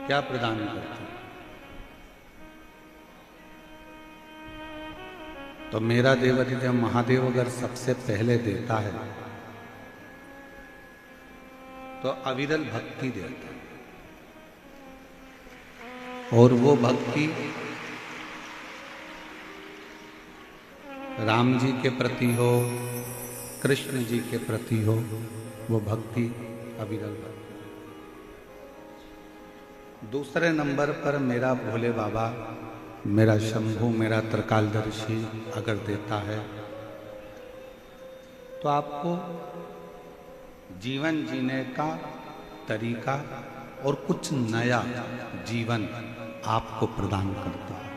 क्या प्रदान करते हैं? तो मेरा देवाधिदेव महादेव अगर सबसे पहले देता है तो अविरल भक्ति देता है। और वो भक्ति राम जी के प्रति हो, कृष्ण जी के प्रति हो, वो भक्ति अविरल भक्ति। दूसरे नंबर पर मेरा भोले बाबा, मेरा शंभू, मेरा त्रिकालदर्शी अगर देता है तो आपको जीवन जीने का तरीका और कुछ नया जीवन आपको प्रदान करता है,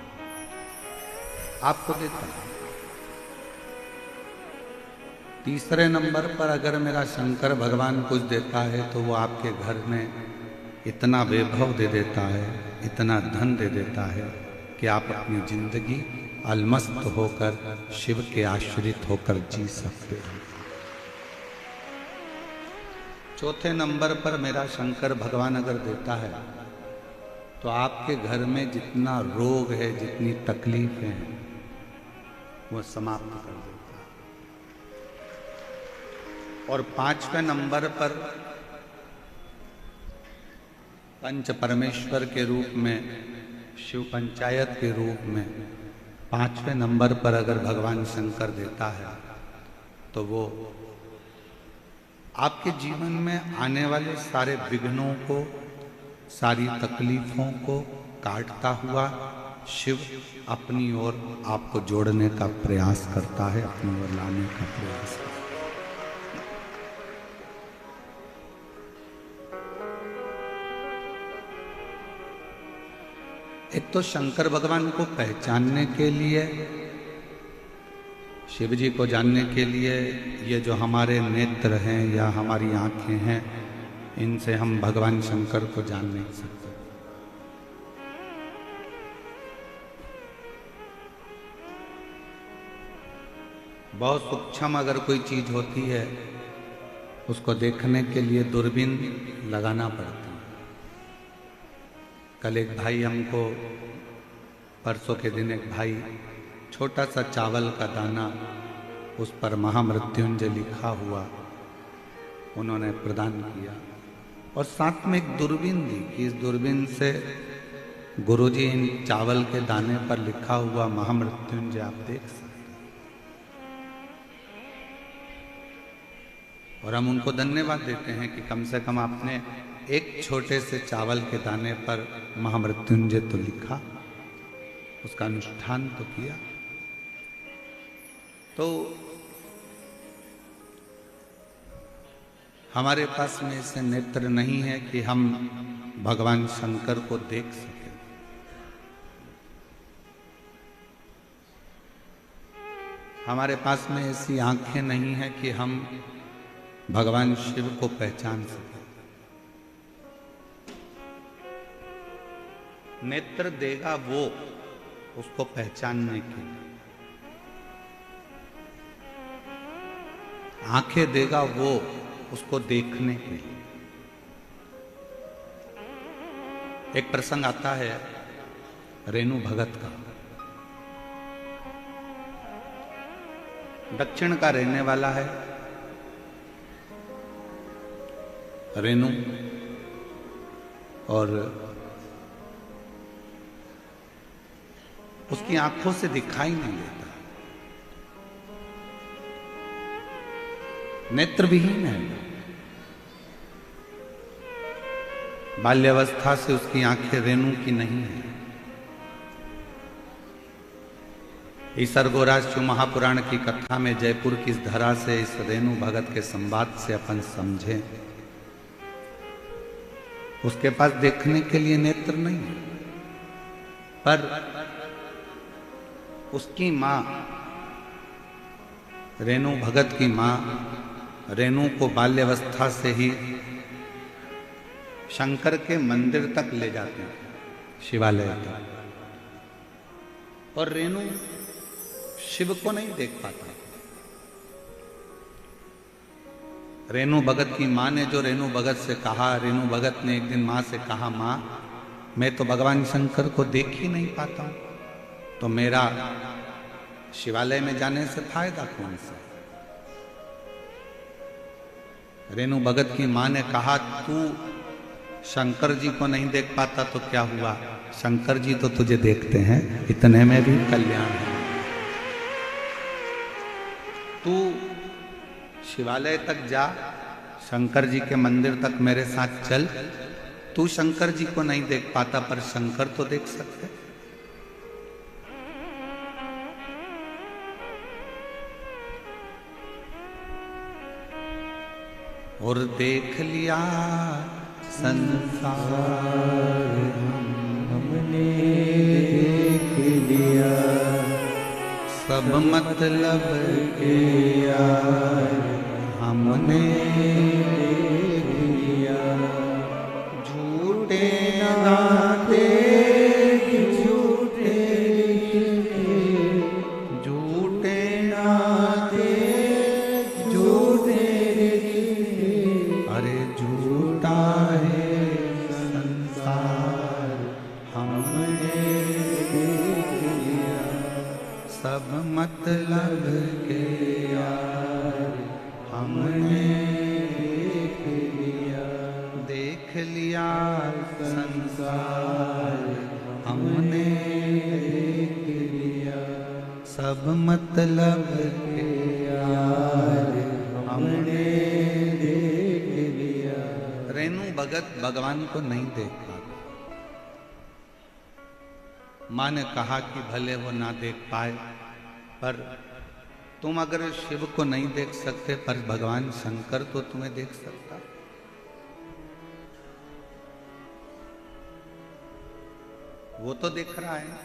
आपको देता है। तीसरे नंबर पर अगर मेरा शंकर भगवान कुछ देता है तो वो आपके घर में इतना वैभव दे देता है, इतना धन दे देता है कि आप अपनी जिंदगी अलमस्त होकर शिव के आश्रित होकर जी सकते हैं। चौथे नंबर पर मेरा शंकर भगवान अगर देता है तो आपके घर में जितना रोग है, जितनी तकलीफें हैं, वो समाप्त कर देता है। और पांचवें नंबर पर पंच परमेश्वर के रूप में, शिव पंचायत के रूप में पांचवें नंबर पर अगर भगवान शंकर देता है तो वो आपके जीवन में आने वाले सारे विघ्नों को, सारी तकलीफों को काटता हुआ शिव अपनी ओर आपको जोड़ने का प्रयास करता है, अपनी ओर लाने का प्रयास करता है। एक तो शंकर भगवान को पहचानने के लिए, शिव जी को जानने के लिए ये जो हमारे नेत्र हैं या हमारी आंखें हैं, इनसे हम भगवान शंकर को जान नहीं सकते। बहुत सूक्ष्म अगर कोई चीज होती है उसको देखने के लिए दूरबीन लगाना पड़ता है। कल एक भाई हमको, परसों के दिन एक भाई छोटा सा चावल का दाना, उस पर महामृत्युंजय लिखा हुआ उन्होंने प्रदान किया और साथ में एक दूरबीन दी कि इस दूरबीन से गुरुजी इन चावल के दाने पर लिखा हुआ महामृत्युंजय आप देख सकते हैं। और हम उनको धन्यवाद देते हैं कि कम से कम आपने एक छोटे से चावल के दाने पर महामृत्युंजय तो लिखा, उसका अनुष्ठान तो किया। तो हमारे पास में ऐसे नेत्र नहीं है कि हम भगवान शंकर को देख सकें। हमारे पास में ऐसी आंखें नहीं है कि हम भगवान शिव को पहचान सकें। नेत्र देगा वो उसको पहचानने के लिए, आंखें देगा वो उसको देखने के लिए। एक प्रसंग आता है रेणु भगत का। दक्षिण का रहने वाला है रेणु, और उसकी आंखों से दिखाई नहीं देता, नेत्रविहीन है। बाल्यावस्था से उसकी आंखें रेणु की नहीं है। ईसर गोराज शिव महापुराण की कथा में जयपुर की इस धरा से इस रेणु भगत के संवाद से अपन समझें, उसके पास देखने के लिए नेत्र नहीं है, पर उसकी मां रेणु भगत की मां रेणु को बाल्यावस्था से ही शंकर के मंदिर तक ले जाते हैं, शिवालय तक, और रेणु शिव को नहीं देख पाता। रेणु भगत की मां ने जो रेणु भगत से कहा, रेणु भगत ने एक दिन मां से कहा, मां मैं तो भगवान शंकर को देख ही नहीं पाता हूं, तो मेरा शिवालय में जाने से फायदा कौन सा। रेणु भगत की मां ने कहा, तू शंकर जी को नहीं देख पाता तो क्या हुआ, शंकर जी तो तुझे देखते हैं, इतने में भी कल्याण है। तू शिवालय तक जा, शंकर जी के मंदिर तक मेरे साथ चल। तू शंकर जी को नहीं देख पाता पर शंकर तो देख सकते। और देख लिया संसार हमने देख लिया, सब मतलब के यार हमने देख लिया। झूठे नाते झूठे झूठे नाते झूठे, अरे झूठा है संसार हमने देख लिया, सब मतलब के यार हमने देख लिया संसार हमने देख लिया, सब मतलब के यार हमने देख लिया। रेणु भगत भगवान को नहीं देख पाता। मां ने कहा कि भले वो ना देख पाए, पर तुम अगर शिव को नहीं देख सकते पर भगवान शंकर तो तुम्हें देख सकता। वो तो देख रहा है।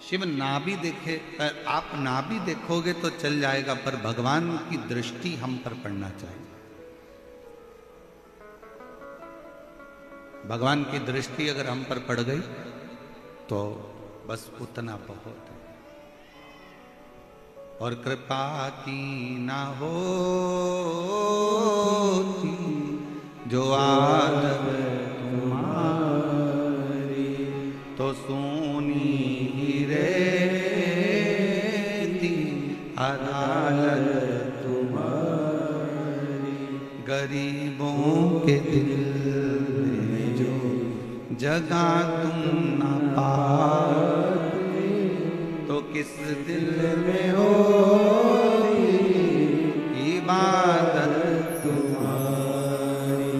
शिव ना भी देखे, पर आप ना भी देखोगे तो चल जाएगा, पर भगवान की दृष्टि हम पर पड़ना चाहिए। भगवान की दृष्टि अगर हम पर पड़ गई तो बस उतना बहुत है। और कृपा की ना हो जो आदत तुम्हारी, तो सोनी ही रहती अदालत तुम्हारी। गरीबों के दिल में जो जगह तुम ना पाते, तो किस दिल में हो इबादत तुम्हारी।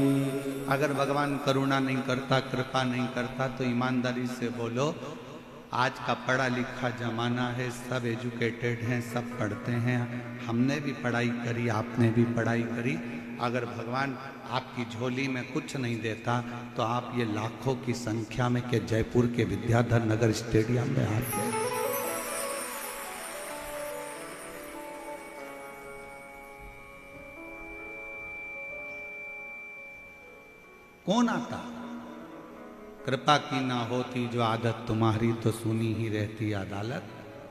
अगर भगवान करुणा नहीं करता, कृपा नहीं करता, तो ईमानदारी से बोलो, आज का पढ़ा लिखा जमाना है, सब एजुकेटेड हैं, सब पढ़ते हैं, हमने भी पढ़ाई करी, आपने भी पढ़ाई करी। अगर भगवान आपकी झोली में कुछ नहीं देता तो आप ये लाखों की संख्या में के जयपुर के विद्याधर नगर स्टेडियम में आते। कौन आता? कृपा की ना होती जो आदत तुम्हारी, तो सुनी ही रहती अदालत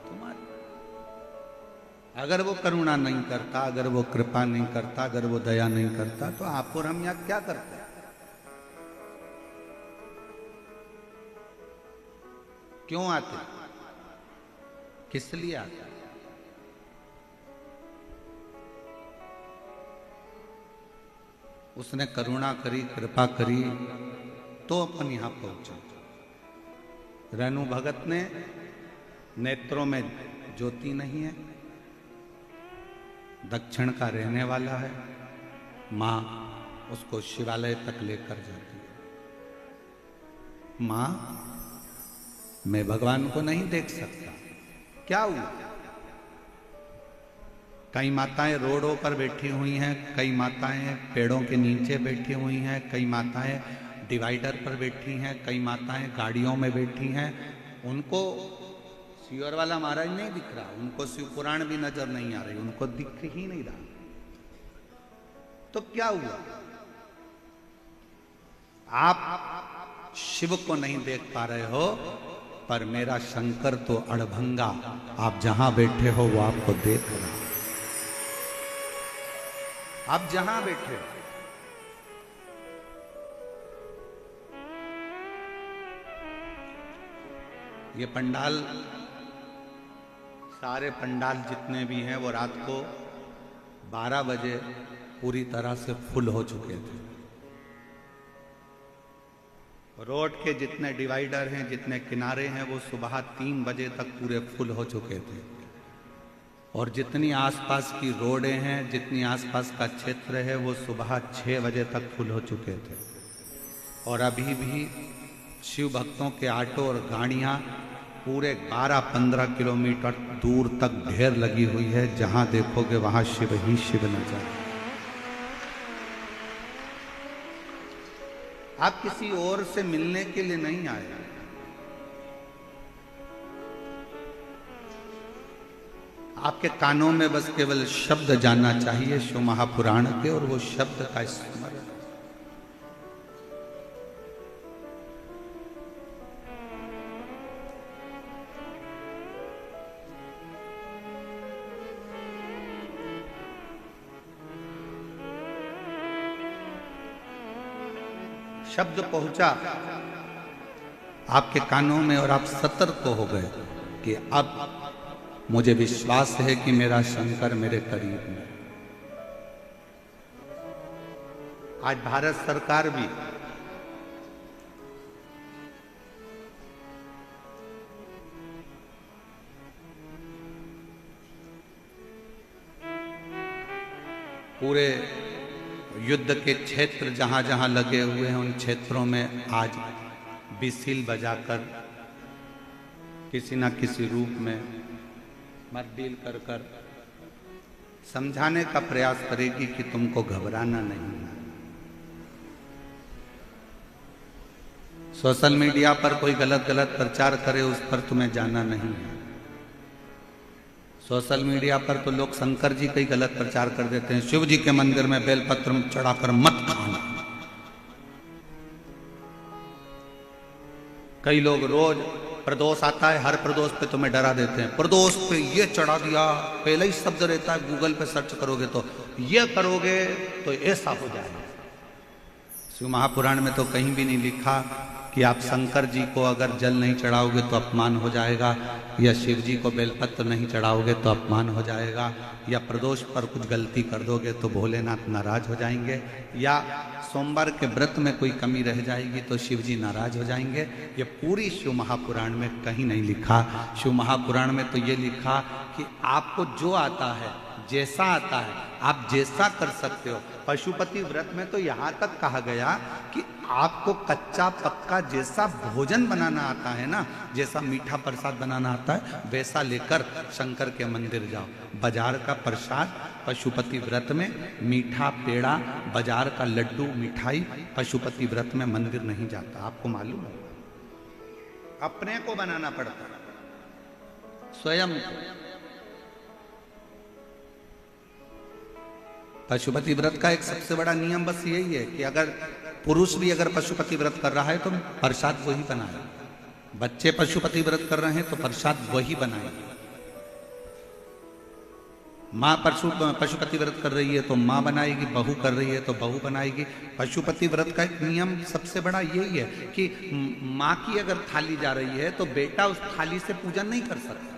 तुम्हारी। अगर वो करुणा नहीं करता, अगर वो कृपा नहीं करता, अगर वो दया नहीं करता, तो आप और हम यहाँ क्या करते? क्यों आते? किस लिए आते? उसने करुणा करी, कृपा करी, तो अपन यहां पहुंचे। रेणु भगत ने नेत्रों में ज्योति नहीं है, दक्षिण का रहने वाला है, मां उसको शिवालय तक लेकर जाती है। मां, मैं भगवान को नहीं देख सकता, क्या हुआ? कई माताएं रोडों पर बैठी हुई हैं, कई माताएं पेड़ों के नीचे बैठी हुई हैं, कई माताएं डिवाइडर पर बैठी हैं, कई माताएं गाड़ियों में बैठी हैं। उनको सियोर वाला महाराज नहीं दिख रहा, उनको शिव पुराण भी नजर नहीं आ रही, उनको दिख ही नहीं रहा। तो क्या हुआ? आप शिव को नहीं देख पा रहे हो, पर मेरा शंकर तो अड़भंगा, आप जहां बैठे हो वो आपको देख रहा। आप जहां बैठे हो, ये पंडाल, सारे पंडाल जितने भी हैं वो रात को 12 बजे पूरी तरह से फुल हो चुके थे। रोड के जितने डिवाइडर हैं, जितने किनारे हैं, वो सुबह 3 बजे तक पूरे फुल हो चुके थे। और जितनी आसपास की रोडें हैं, जितनी आसपास का क्षेत्र है, वो सुबह 6 बजे तक फुल हो चुके थे। और अभी भी शिव भक्तों के ऑटो और गाड़ियां पूरे 12-15 किलोमीटर दूर तक ढेर लगी हुई है। जहां देखोगे वहां शिव ही शिव नजर। आप किसी और से मिलने के लिए नहीं आए, आपके कानों में बस केवल शब्द जानना चाहिए शिव महापुराण के, और वो शब्द का स्मरण। शब्द पहुंचा आपके कानों में और आप सतर्क हो गए कि अब मुझे विश्वास है कि मेरा शंकर मेरे करीब है। आज भारत सरकार भी पूरे युद्ध के क्षेत्र जहां जहां लगे हुए हैं, उन क्षेत्रों में आज बिसिल बजाकर किसी न किसी रूप में मर्डील कर कर समझाने का प्रयास करेगी कि तुमको घबराना नहीं है। सोशल मीडिया पर कोई गलत प्रचार करे, उस पर तुम्हें जाना नहीं है। सोशल मीडिया पर तो लोग शंकर जी का ही गलत प्रचार कर देते हैं। शिव जी के मंदिर में बेलपत्र चढ़ाकर मत खाना। कई लोग रोज प्रदोष आता है, हर प्रदोष पे तुम्हें डरा देते हैं। प्रदोष पे ये चढ़ा दिया, पहले ही शब्द रहता है, गूगल पे सर्च करोगे तो ये करोगे तो ऐसा हो जाएगा। शिव महापुराण में तो कहीं भी नहीं लिखा कि आप शंकर जी को अगर जल नहीं चढ़ाओगे तो अपमान हो जाएगा, या शिव जी को बेलपत्र नहीं चढ़ाओगे तो अपमान हो जाएगा, या प्रदोष पर कुछ गलती कर दोगे तो भोलेनाथ नाराज हो जाएंगे, या सोमवार के व्रत में कोई कमी रह जाएगी तो शिव जी नाराज हो जाएंगे। ये पूरी शिव महापुराण में कहीं नहीं लिखा। शिव महापुराण में तो ये लिखा कि आपको जो आता है, जैसा आता है, आप जैसा कर सकते हो। पशुपति व्रत में तो यहाँ तक कहा गया कि आपको कच्चा पक्का जैसा भोजन बनाना आता है ना, जैसा मीठा प्रसाद बनाना आता है, वैसा लेकर शंकर के मंदिर जाओ। बाजार का प्रसाद पशुपति व्रत में, मीठा पेड़ा, बाजार का लड्डू मिठाई पशुपति व्रत में मंदिर नहीं जाता। आपको मालूम है? अपने को बनाना पड़ता है, स्वयं को। पशुपति व्रत का एक सबसे बड़ा नियम बस यही है कि अगर पुरुष भी अगर पशुपति व्रत कर रहा है तो प्रसाद वही बनाए। बच्चे पशुपति व्रत कर रहे हैं तो प्रसाद वही बनाएगी। माँ पशुपति व्रत कर रही है तो माँ बनाएगी, बहू कर रही है तो बहू बनाएगी। पशुपति व्रत का एक नियम सबसे बड़ा यही है कि माँ की अगर थाली जा रही है तो बेटा उस थाली से पूजन नहीं कर सकता।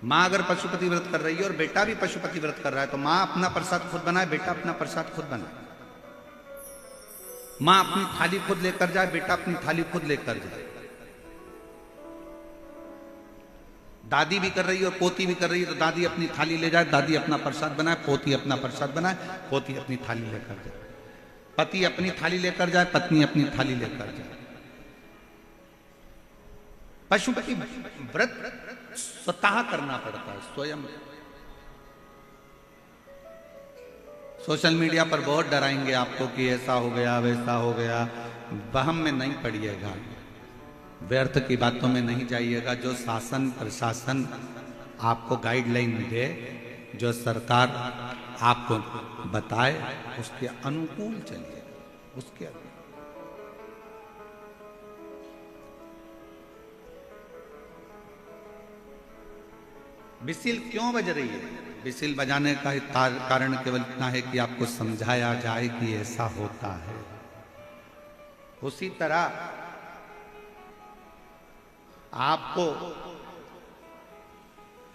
माँ अगर पशुपति व्रत कर रही है और बेटा भी पशुपति व्रत कर रहा है तो माँ अपना प्रसाद खुद बनाए, बेटा अपना प्रसाद खुद बनाए। माँ अपनी थाली खुद लेकर जाए, बेटा अपनी थाली खुद लेकर जाए। दादी भी कर रही है और पोती भी कर रही है तो दादी अपनी थाली ले जाए, दादी अपना प्रसाद बनाए, पोती अपना प्रसाद बनाए, पोती अपनी थाली लेकर जाए। पति अपनी थाली लेकर जाए, पत्नी अपनी थाली लेकर जाए। पशुपति व्रत स्वतः करना पड़ता है, स्वयं। सोशल मीडिया पर बहुत डराएंगे आपको कि ऐसा हो गया, वैसा हो गया। वहम में नहीं पड़िएगा, व्यर्थ की बातों में नहीं जाइएगा। जो शासन प्रशासन आपको गाइडलाइन दे, जो सरकार आपको बताए, उसके अनुकूल चलिए, उसके अनुकूल। बिसिल क्यों बज रही है? बिसिल बजाने का कारण केवल इतना है कि आपको समझाया जाए कि ऐसा होता है। उसी तरह आपको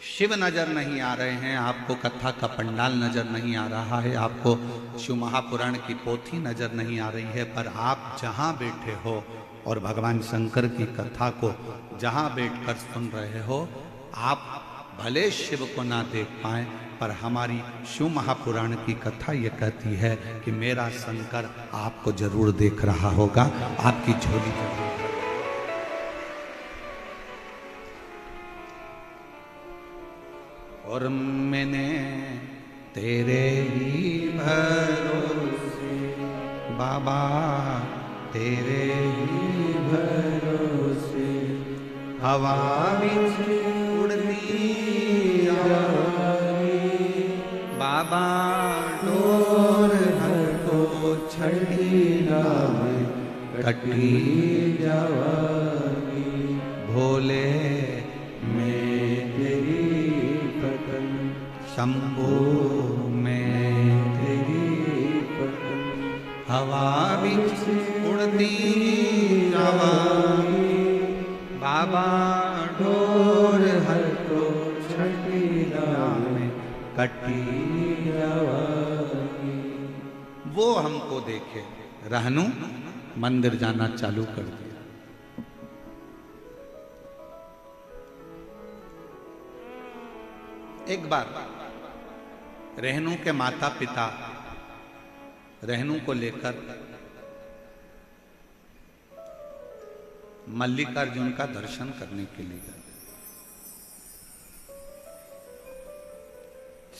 शिव नजर नहीं आ रहे हैं, आपको कथा का पंडाल नजर नहीं आ रहा है, आपको शिव महापुराण की पोथी नजर नहीं आ रही है, पर आप जहां बैठे हो और भगवान शंकर की कथा को जहां बैठकर सुन रहे हो, आप भले शिव को ना देख पाए, पर हमारी शिव महापुराण की कथा ये कहती है कि मेरा शंकर आपको जरूर देख रहा होगा, आपकी झोली जरूर। और मैंने तेरे ही भरोसे बाबा, तेरे ही भरोसे हवा बिच उड़ती बाबा, डोर हर को छड़ी लावे कटी जावागी, भोले शंभो में तेरी पतन, हवा बिच उड़ती जावागी बाबा, डोर हर को छठी में कटी जावागी। वो हमको देखे, रहनु मंदिर जाना चालू कर दिया। एक बार रहनु के माता पिता रहनु को लेकर मल्लिकार्जुन का दर्शन करने के लिए गए।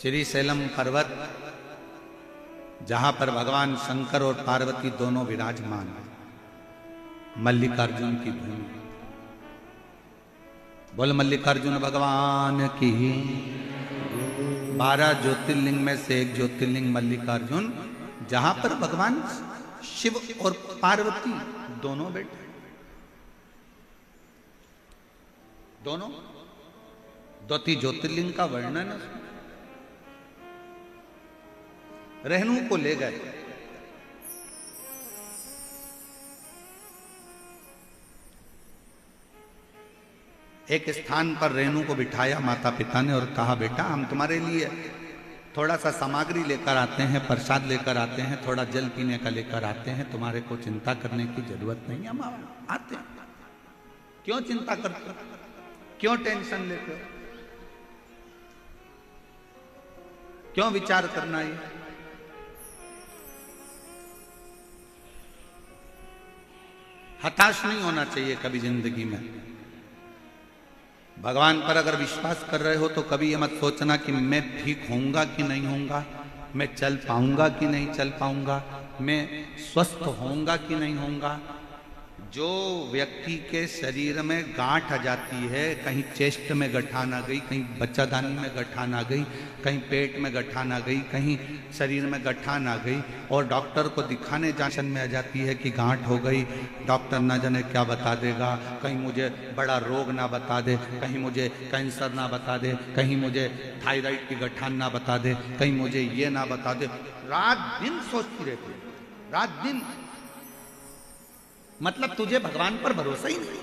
श्री शैलम पर्वत, जहां पर भगवान शंकर और पार्वती दोनों विराजमान हैं, मल्लिकार्जुन की भूमि। बोल मल्लिकार्जुन भगवान की। 12 ज्योतिर्लिंग में से एक ज्योतिर्लिंग मल्लिकार्जुन, जहां पर भगवान शिव और पार्वती दोनों बैठे, दोनों द्वैती ज्योतिर्लिंग का वर्णन है। रहनु को ले गए। एक स्थान पर रेणु को बिठाया माता पिता ने और कहा, बेटा हम तुम्हारे लिए थोड़ा सा सामग्री लेकर आते हैं, प्रसाद लेकर आते हैं, थोड़ा जल पीने का लेकर आते हैं, तुम्हारे को चिंता करने की जरूरत नहीं, हम आते हैं। क्यों चिंता करते हो, क्यों टेंशन लेते हो, क्यों विचार करना है? हताश नहीं होना चाहिए कभी जिंदगी में। भगवान पर अगर विश्वास कर रहे हो तो कभी ये मत सोचना कि मैं ठीक होऊंगा कि नहीं होऊंगा, मैं चल पाऊंगा कि नहीं चल पाऊंगा, मैं स्वस्थ होऊंगा कि नहीं होऊंगा। जो व्यक्ति के शरीर में गांठ आ जाती है, कहीं चेस्ट में गठान आ गई, कहीं बच्चादानी में गठान आ गई, कहीं पेट में गठान आ गई, कहीं शरीर में गठान आ गई, और डॉक्टर को दिखाने जांचन में आ जाती है कि गांठ हो गई, डॉक्टर न जाने क्या बता देगा, कहीं मुझे बड़ा रोग ना बता दे, कहीं मुझे कैंसर ना बता दे, कहीं मुझे थायराइड की गठान ना बता दे, कहीं मुझे ये ना बता दे। रात दिन सोचती रहती है, रात दिन। मतलब तुझे भगवान पर भरोसा ही नहीं,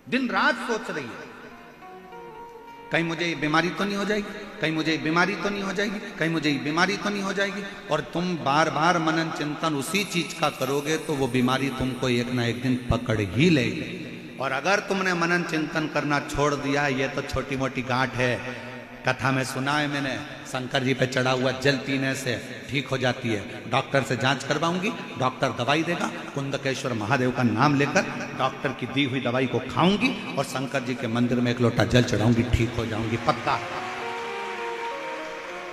दिन रात सोच रही है कहीं मुझे ये बीमारी तो नहीं हो जाएगी, कहीं मुझे ये बीमारी तो नहीं हो जाएगी, कहीं मुझे ये बीमारी तो नहीं हो जाएगी। और तुम बार बार मनन चिंतन उसी चीज का करोगे तो वो बीमारी तुमको एक ना एक दिन पकड़ ही लेगी। और अगर तुमने मनन चिंतन करना छोड़ दिया, ये तो छोटी मोटी गांठ है, कथा में सुना है मैंने, शंकर जी पे चढ़ा हुआ जल पीने से ठीक हो जाती है। डॉक्टर से जांच करवाऊंगी, डॉक्टर दवाई देगा, कुंदकेश्वर महादेव का नाम लेकर डॉक्टर की दी हुई दवाई को खाऊंगी और शंकर जी के मंदिर में एक लोटा जल चढ़ाऊंगी, ठीक हो जाऊंगी, पक्का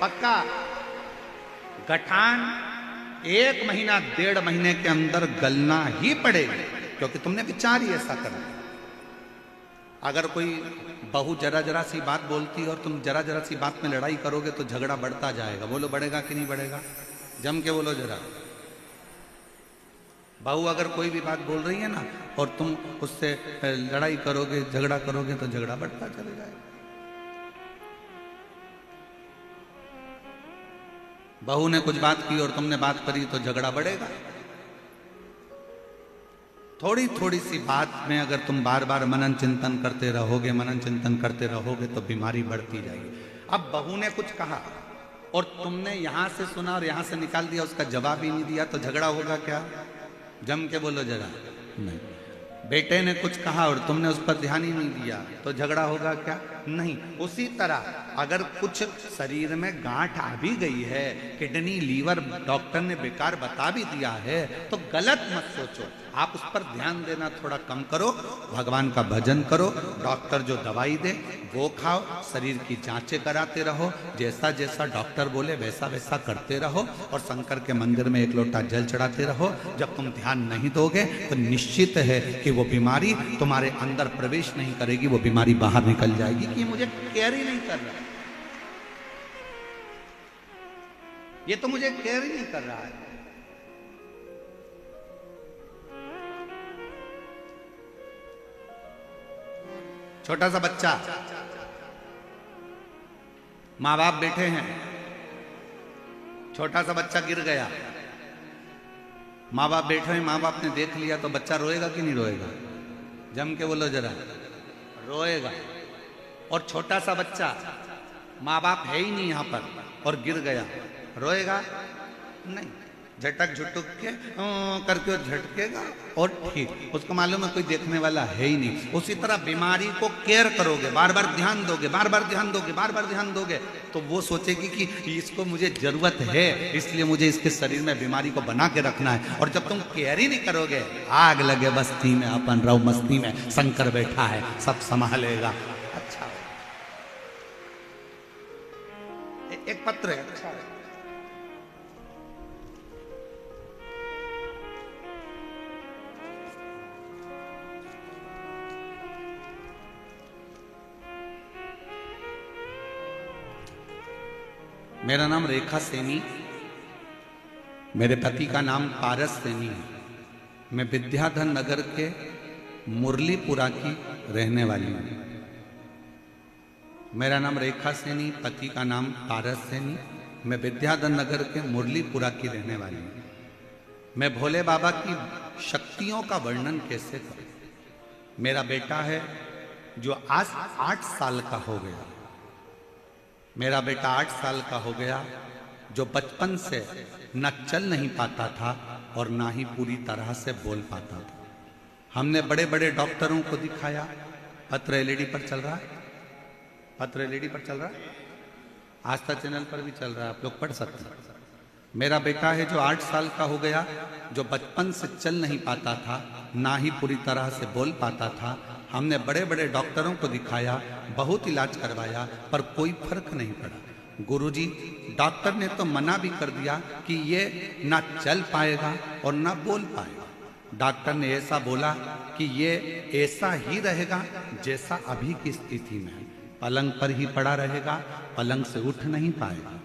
पक्का। गठान 1 महीना 1.5 महीने के अंदर गलना ही पड़ेगी, क्योंकि तुमने विचार ही ऐसा करना। अगर कोई बहू जरा जरा सी बात बोलती है और तुम जरा जरा सी बात में लड़ाई करोगे तो झगड़ा बढ़ता जाएगा। बोलो बढ़ेगा कि नहीं बढ़ेगा? जम के बोलो जरा। बहू अगर कोई भी बात बोल रही है ना और तुम उससे लड़ाई करोगे, झगड़ा करोगे तो झगड़ा बढ़ता चले जाएगा। बहू ने कुछ बात की और तुमने बात करी तो झगड़ा बढ़ेगा। थोड़ी थोड़ी सी बात में अगर तुम बार बार मनन चिंतन करते रहोगे, मनन चिंतन करते रहोगे तो बीमारी बढ़ती जाएगी। अब बहू ने कुछ कहा और तुमने यहां से सुना और यहां से निकाल दिया, उसका जवाब ही नहीं दिया, तो झगड़ा होगा क्या? जम के बोलो जरा। नहीं। बेटे ने कुछ कहा और तुमने उस पर ध्यान ही नहीं दिया, तो झगड़ा होगा क्या? नहीं। उसी तरह अगर कुछ शरीर में गांठ आ भी गई है, किडनी लीवर डॉक्टर ने बेकार बता भी दिया है, तो गलत मत सोचो, आप उस पर ध्यान देना थोड़ा कम करो, भगवान का भजन करो, डॉक्टर जो दवाई दे वो खाओ, शरीर की जांचें कराते रहो, जैसा जैसा डॉक्टर बोले वैसा वैसा करते रहो, और शंकर के मंदिर में एक लोटा जल चढ़ाते रहो। जब तुम ध्यान नहीं दोगे तो निश्चित है कि वो बीमारी तुम्हारे अंदर प्रवेश नहीं करेगी, वो बीमारी बाहर निकल जाएगी कि मुझे केयर ही नहीं कर रहा, ये तो मुझे केयर ही नहीं कर रहा है। छोटा सा बच्चा, माँ बाप बैठे हैं, छोटा सा बच्चा गिर गया, माँ बाप बैठे हैं, माँ बाप ने देख लिया तो बच्चा रोएगा कि नहीं रोएगा? जम के बोलो जरा। रोएगा। और छोटा सा बच्चा, माँ बाप है ही नहीं यहां पर और गिर गया, रोएगा? नहीं। झटक झुटक के करके वो झटकेगा और ठीक, उसको मालूम है कोई देखने वाला है ही नहीं। उसी तरह बीमारी को केयर करोगे, बार बार ध्यान दोगे, बार बार ध्यान दोगे, बार बार ध्यान दोगे, तो वो सोचेगी कि इसको मुझे जरूरत है, इसलिए मुझे इसके शरीर में बीमारी को बना के रखना है। और जब तुम केयर ही नहीं करोगे, आग लगे बस्ती में अपन रहो मस्ती में, शंकर बैठा है सब संभालेगा। अच्छा, एक पत्र है, अच्छा है। मेरा नाम रेखा सैनी, मेरे पति का नाम पारस सैनी है। मैं विद्याधर नगर के मुरलीपुरा की रहने वाली हूँ। मेरा नाम रेखा सैनी, पति का नाम पारस सैनी, मैं विद्याधर नगर के मुरलीपुरा की रहने वाली हूँ। मैं भोले बाबा की शक्तियों का वर्णन कैसे करूं? मेरा बेटा है जो आज 8 साल का हो गया। मेरा बेटा 8 साल का हो गया, जो बचपन से न चल नहीं पाता था और ना ही पूरी तरह से बोल पाता था। हमने बड़े बड़े डॉक्टरों को दिखाया। पत्र एलईडी पर चल रहा है, पत्र एलईडी पर चल रहा है, आस्था चैनल पर भी चल रहा है, आप लोग पढ़ सकते हैं। मेरा बेटा है जो 8 साल का हो गया, जो बचपन से चल नहीं पाता था, ना ही पूरी तरह से बोल पाता था। हमने बड़े बड़े डॉक्टरों को दिखाया, बहुत इलाज करवाया, पर कोई फर्क नहीं पड़ा। गुरुजी, डॉक्टर ने तो मना भी कर दिया कि ये ना चल पाएगा और ना बोल पाएगा। डॉक्टर ने ऐसा बोला कि ये ऐसा ही रहेगा जैसा अभी की स्थिति में है, पलंग पर ही पड़ा रहेगा, पलंग से उठ नहीं पाएगा।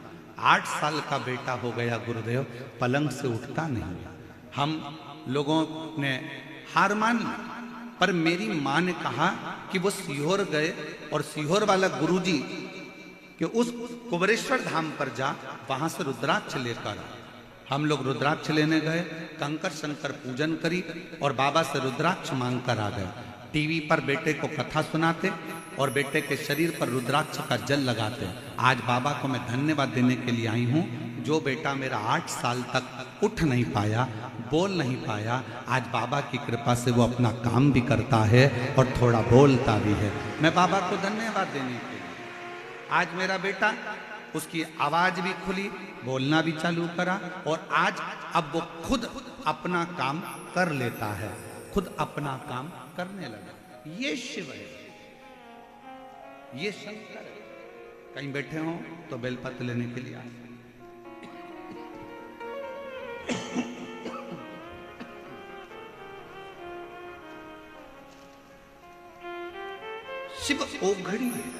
8 साल का बेटा हो गया गुरुदेव, पलंग से उठता नहीं। हम लोगों ने हार मान ली, पर मेरी माँ ने कहा कि वो सीहोर गए और सीहोर वाला गुरुजी कि उस कुबरेश्वर धाम पर जा, वहां से रुद्राक्ष लेकर आ। हम लोग रुद्राक्ष लेने गए, कंकर शंकर पूजन करी और बाबा से रुद्राक्ष मांग कर आ गए। टीवी पर बेटे को कथा सुनाते और बेटे के शरीर पर रुद्राक्ष का जल लगाते। आज बाबा को मैं धन्यवाद देने के लिए आई हूँ। जो बेटा मेरा 8 साल तक उठ नहीं पाया, बोल नहीं पाया, आज बाबा की कृपा से वो अपना काम भी करता है और थोड़ा बोलता भी है। मैं बाबा को धन्यवाद देने के लिए, आज मेरा बेटा, उसकी आवाज भी खुली, बोलना भी चालू करा और आज अब वो खुद अपना काम कर लेता है, खुद अपना काम करने लगा। ये शिव है, ये शंकर है। कहीं बैठे हो तो बेलपत्र लेने के लिए आए। शिव ओघड़ी है।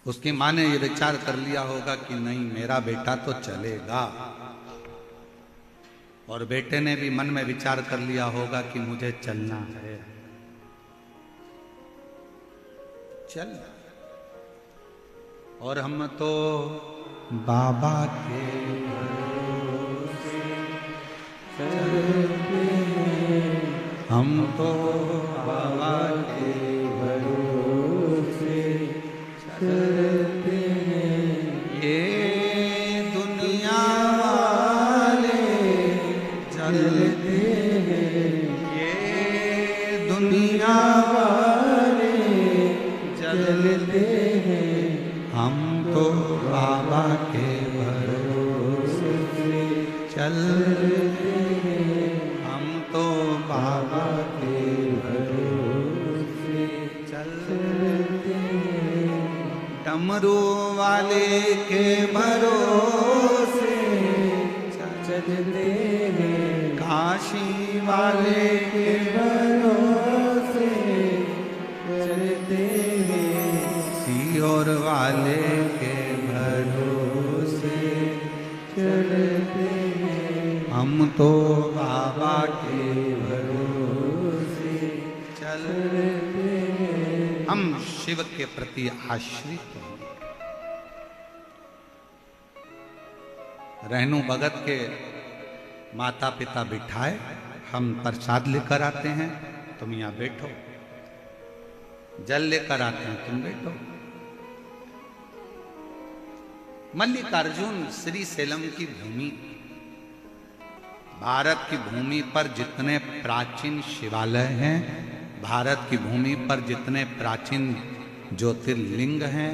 उसकी माँ ने ये विचार कर लिया होगा कि नहीं, मेरा बेटा तो चलेगा, और बेटे ने भी मन में विचार कर लिया होगा कि मुझे चलना है, चल। और हम तो बाबा के भरोसे चलते हैं हम तो बाबा के भरोसे चलते हैं। ये दुनिया वाले चलते हैं, ये दुनिया वाले चलते हैं हम तो बाबा के भरोसे चलते हैं। हम तो बाबा के भरोसे चलते हैं। डमरू वाले के भरोसे चलते हैं, काशी वाले के भरोसे चलते हैं, सीहोर वाले के भरोसे चलते हैं। हम तो बाबा के भरोसे चलते हैं। हम शिव के प्रति आश्रित हैं। रहनु भगत के माता पिता बिठाए, हम प्रसाद लेकर आते हैं, तुम यहाँ बैठो। जल लेकर आते हैं, तुम बैठो। मल्लिकार्जुन श्री सेलम की भूमि, भारत की भूमि पर जितने प्राचीन शिवालय हैं, भारत की भूमि पर जितने प्राचीन ज्योतिर्लिंग हैं,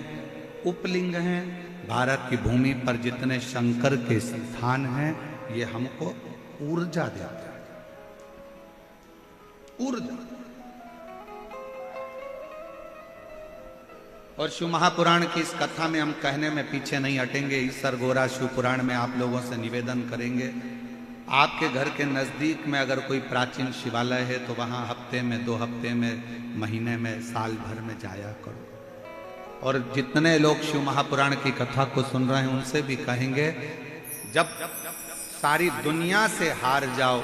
उपलिंग हैं, भारत की भूमि पर जितने शंकर के स्थान हैं, ये हमको ऊर्जा देते हैं। ऊर्जा। और शिव महापुराण की इस कथा में हम कहने में पीछे नहीं हटेंगे। ईसर गोरा शिव पुराण में आप लोगों से निवेदन करेंगे, आपके घर के नज़दीक में अगर कोई प्राचीन शिवालय है तो वहाँ हफ्ते में, 2 हफ्ते में, महीने में, साल भर में जाया करो। और जितने लोग शिव महापुराण की कथा को सुन रहे हैं उनसे भी कहेंगे, जब सारी दुनिया से हार जाओ,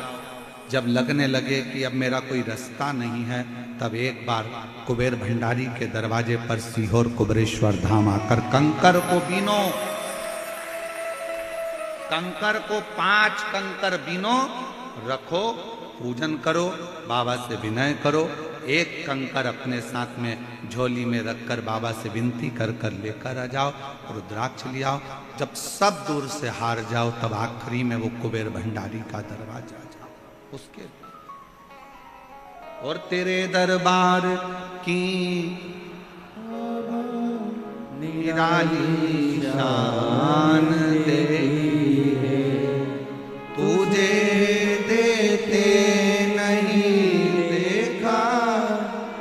जब लगने लगे कि अब मेरा कोई रास्ता नहीं है, तब एक बार कुबेर भंडारी के दरवाजे पर सीहोर कुबेरेश्वर धाम आकर कंकर को बीनो, कंकर को 5 कंकर बीनो, रखो, पूजन करो, बाबा से विनय करो। एक कंकर अपने साथ में झोली में रखकर बाबा से विनती कर कर लेकर आ जाओ, रुद्राक्ष ले आओ। जब सब दूर से हार जाओ, तब आखिरी में वो कुबेर भंडारी का दरवाजा जाओ उसके। और तेरे दरबार की निराली शान देखी है, तुझे देते नहीं देखा,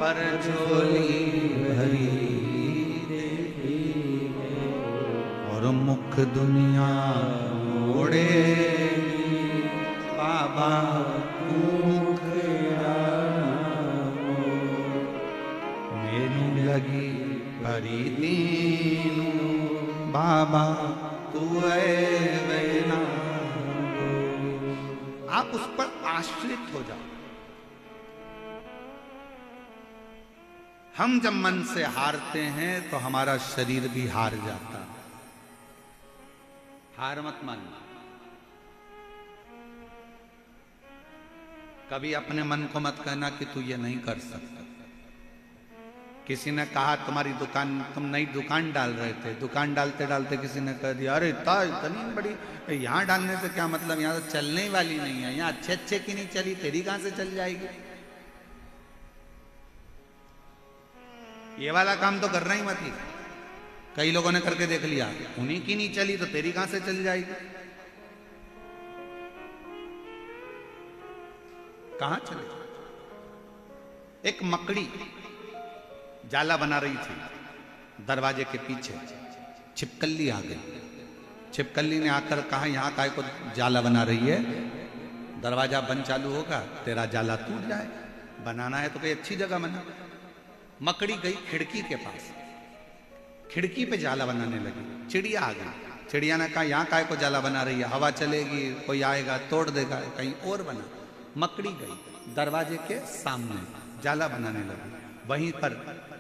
पर झोली भरी देखी है। और मुख दुनिया मोड़े बाबा मुख मेनू लगी भरी दीनू, बाबा तू वैना। आप उस पर आश्रित हो जाओ। हम जब मन से हारते हैं तो हमारा शरीर भी हार जाता है। हार मत मानना। कभी अपने मन को मत कहना कि तू ये नहीं कर सकता। किसी ने कहा तुम्हारी दुकान, तुम नई दुकान डाल रहे थे, दुकान डालते डालते किसी ने कह दिया अरे इतनी बड़ी, यहाँ डालने से क्या मतलब, यहाँ तो चलने ही वाली नहीं है, यहाँ अच्छे अच्छे की नहीं चली, तेरी कहां से चल जाएगी। ये वाला काम तो करना ही मत ही। कई लोगों ने करके देख लिया, उन्हीं की नहीं चली तो तेरी कहां से चल जाएगी। कहां चले। एक मकड़ी जाला बना रही थी, दरवाजे के पीछे छिपकली आ गई। छिपकली ने आकर कहा यहाँ काय को जाला बना रही है, दरवाजा बंद चालू होगा तेरा जाला टूट जाए, बनाना है तो कोई अच्छी जगह बना। मकड़ी गई खिड़की के पास, खिड़की पे जाला बनाने लगी। चिड़िया आ गई, चिड़िया ने कहा यहाँ काय को जाला बना रही है, हवा चलेगी कोई आएगा तोड़ देगा, कहीं और बना। मकड़ी गई दरवाजे के सामने जाला बनाने लगी। वहीं पर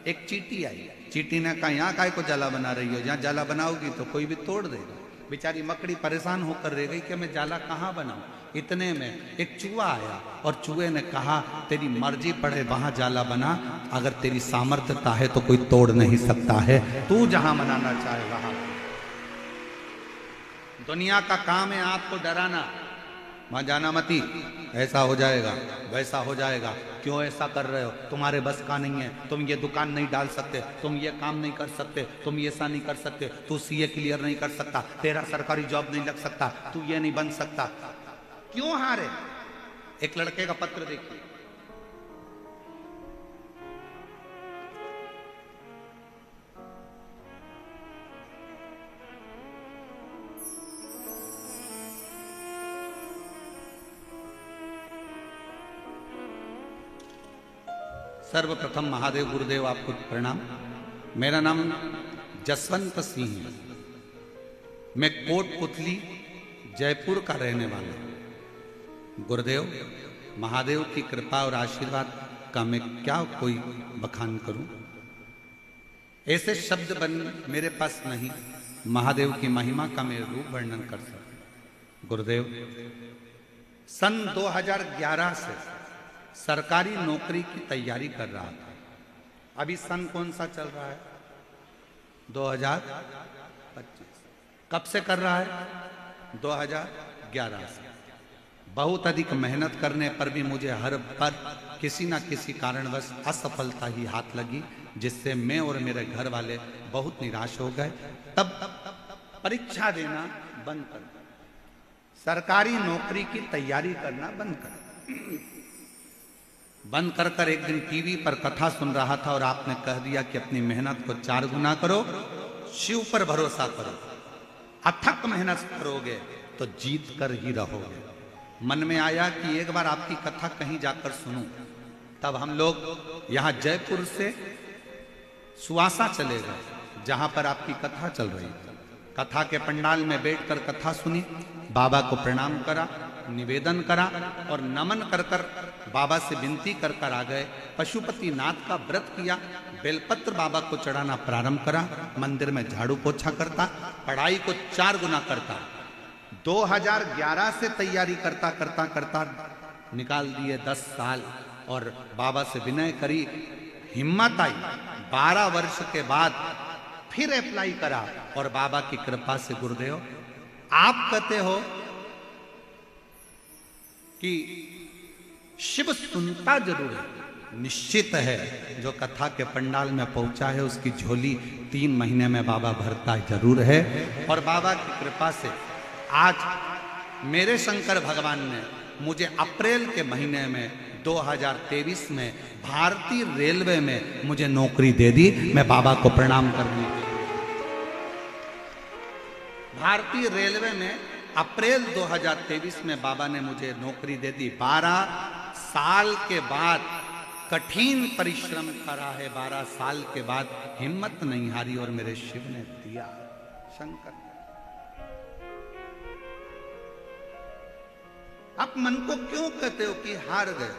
एक चींटी आई, चींटी ने कहा यहाँ काय को जाला बना रही हो, जहाँ जाला बनाओगी तो कोई भी तोड़ देगा। बेचारी मकड़ी परेशान होकर रह गई कि मैं जाला कहाँ बनाऊं। इतने में एक चूहा आया और चूहे ने कहा, तेरी मर्जी पड़े वहां जाला बना, अगर तेरी सामर्थ्यता है तो कोई तोड़ नहीं सकता है, तू जहां बनाना चाहे वहां। दुनिया का काम है आपको डराना, वहां जाना मती, ऐसा हो जाएगा वैसा हो जाएगा, क्यों ऐसा कर रहे हो, तुम्हारे बस का नहीं है, तुम ये दुकान नहीं डाल सकते, तुम ये काम नहीं कर सकते, तुम ये ऐसा नहीं कर सकते, तू सीए क्लियर नहीं कर सकता, तेरा सरकारी जॉब नहीं लग सकता, तू ये नहीं बन सकता। क्यों हारे? एक लड़के का पत्र देखिए, सर्वप्रथम महादेव गुरुदेव आपको प्रणाम। मेरा नाम जसवंत सिंह है, मैं कोटपुतली जयपुर का रहने वाला हूं। गुरुदेव महादेव की कृपा और आशीर्वाद का मैं क्या कोई बखान करूं, ऐसे शब्द बन मेरे पास नहीं, महादेव की महिमा का मैं रूप वर्णन कर सकता। गुरुदेव सन 2011 से सरकारी नौकरी की तैयारी कर रहा था। अभी सन कौन सा चल रहा है? 2025। कब से कर रहा है? 2011 से। बहुत अधिक मेहनत करने पर भी मुझे हर पर किसी ना किसी कारणवश असफलता ही हाथ लगी, जिससे मैं और मेरे घर वाले बहुत निराश हो गए। तब परीक्षा देना बंद कर दिया, सरकारी नौकरी की तैयारी करना बंद कर एक दिन टीवी पर कथा सुन रहा था और आपने कह दिया कि अपनी मेहनत को 4 गुना करो, शिव पर भरोसा करो, अथक मेहनत करोगे तो जीत कर ही रहोगे। मन में आया कि एक बार आपकी कथा कहीं जाकर सुनूं। तब हम लोग यहाँ जयपुर से सुवासा चले गए, जहां पर आपकी कथा चल रही थी। कथा के पंडाल में बैठकर कथा सुनी, बाबा को प्रणाम करा, निवेदन करा और नमन कर कर बाबा से विनती कर कर आ गए। पशुपति नाथ का व्रत किया, बेलपत्र बाबा को चढ़ाना प्रारंभ करा, मंदिर में झाड़ू पोछा करता, पढ़ाई को 4 गुना करता। 2011 से तैयारी करता करता करता निकाल दिए 10 साल और बाबा से विनय करी, हिम्मत आई। 12 वर्ष के बाद फिर अप्लाई करा और बाबा की कृपा से गुरुदेव आप कहते हो कि शिव सुनता जरूर है, निश्चित है जो कथा के पंडाल में पहुंचा है उसकी झोली 3 महीने में बाबा भरता जरूर है। और बाबा की कृपा से आज मेरे शंकर भगवान ने मुझे अप्रैल के महीने में 2023 में भारतीय रेलवे में मुझे नौकरी दे दी। मैं बाबा को प्रणाम करने के लिए भारतीय रेलवे में अप्रैल 2023 में बाबा ने मुझे नौकरी दे दी। 12 साल के बाद कठिन परिश्रम करा है, 12 साल के बाद हिम्मत नहीं हारी और मेरे शिव ने दिया। शंकर आप मन को क्यों कहते हो कि हार गए?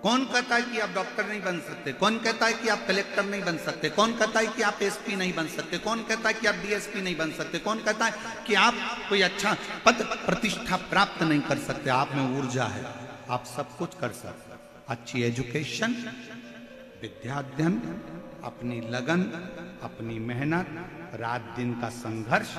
कौन कहता है कि आप डॉक्टर नहीं बन सकते? कौन कहता है कि आप कलेक्टर नहीं बन सकते? कौन कहता है कि आप एसपी नहीं बन सकते? कौन कहता है कि आप डीएसपी नहीं बन सकते? कौन कहता है कि आप कोई अच्छा पद प्रतिष्ठा प्राप्त नहीं कर सकते? आप में ऊर्जा है, आप सब कुछ कर सकते। अच्छी एजुकेशन, विद्याध्ययन, अपनी लगन, अपनी मेहनत, रात दिन का संघर्ष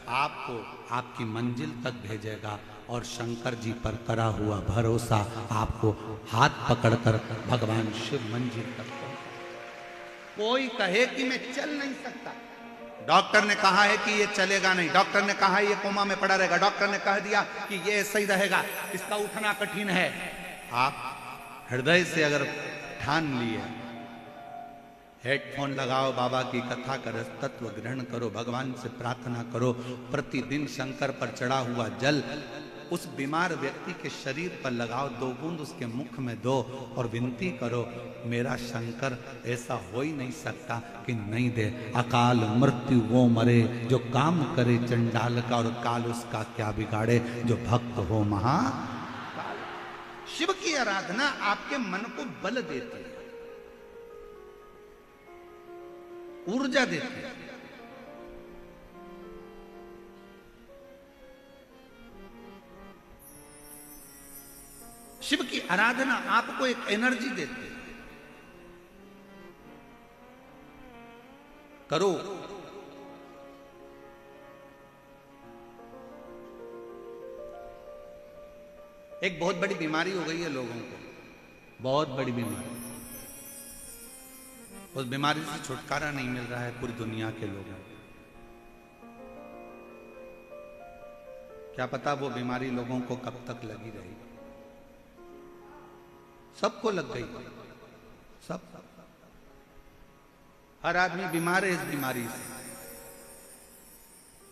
आपको आपकी मंजिल तक भेजेगा। और शंकर जी पर करा हुआ भरोसा आपको हाथ पकड़कर भगवान शिव मंजिल तक पहुंचाएगा। कोई कहे कि मैं चल नहीं सकता, डॉक्टर ने कहा है कि ये चलेगा नहीं, डॉक्टर ने कहा है ये कोमा में पड़ा रहेगा, डॉक्टर ने कह दिया कि ये ऐसा ही रहेगा, इसका उठना कठिन है। आप हृदय से अगर ठान लिए, हेडफोन लगाओ, बाबा की कथा का रस तत्व ग्रहण करो, भगवान से प्रार्थना करो, प्रतिदिन शंकर पर चढ़ा हुआ जल उस बीमार व्यक्ति के शरीर पर लगाओ, 2 बूंद उसके मुख में दो और विनती करो, मेरा शंकर ऐसा हो ही नहीं सकता कि नहीं दे। अकाल मृत्यु वो मरे जो काम करे चंडाल का, और काल उसका क्या बिगाड़े जो भक्त हो महाकाल। शिव की आराधना आपके मन को बल देती है। ऊर्जा देती है। शिव की आराधना आपको एक एनर्जी देती है। करो। एक बहुत बड़ी बीमारी हो गई है लोगों को, बहुत बड़ी बीमारी। उस बीमारी से छुटकारा नहीं मिल रहा है पूरी दुनिया के लोगों को। क्या पता वो बीमारी लोगों को कब तक लगी रही। सबको लग गई, सब। हर आदमी बीमार है इस बीमारी से।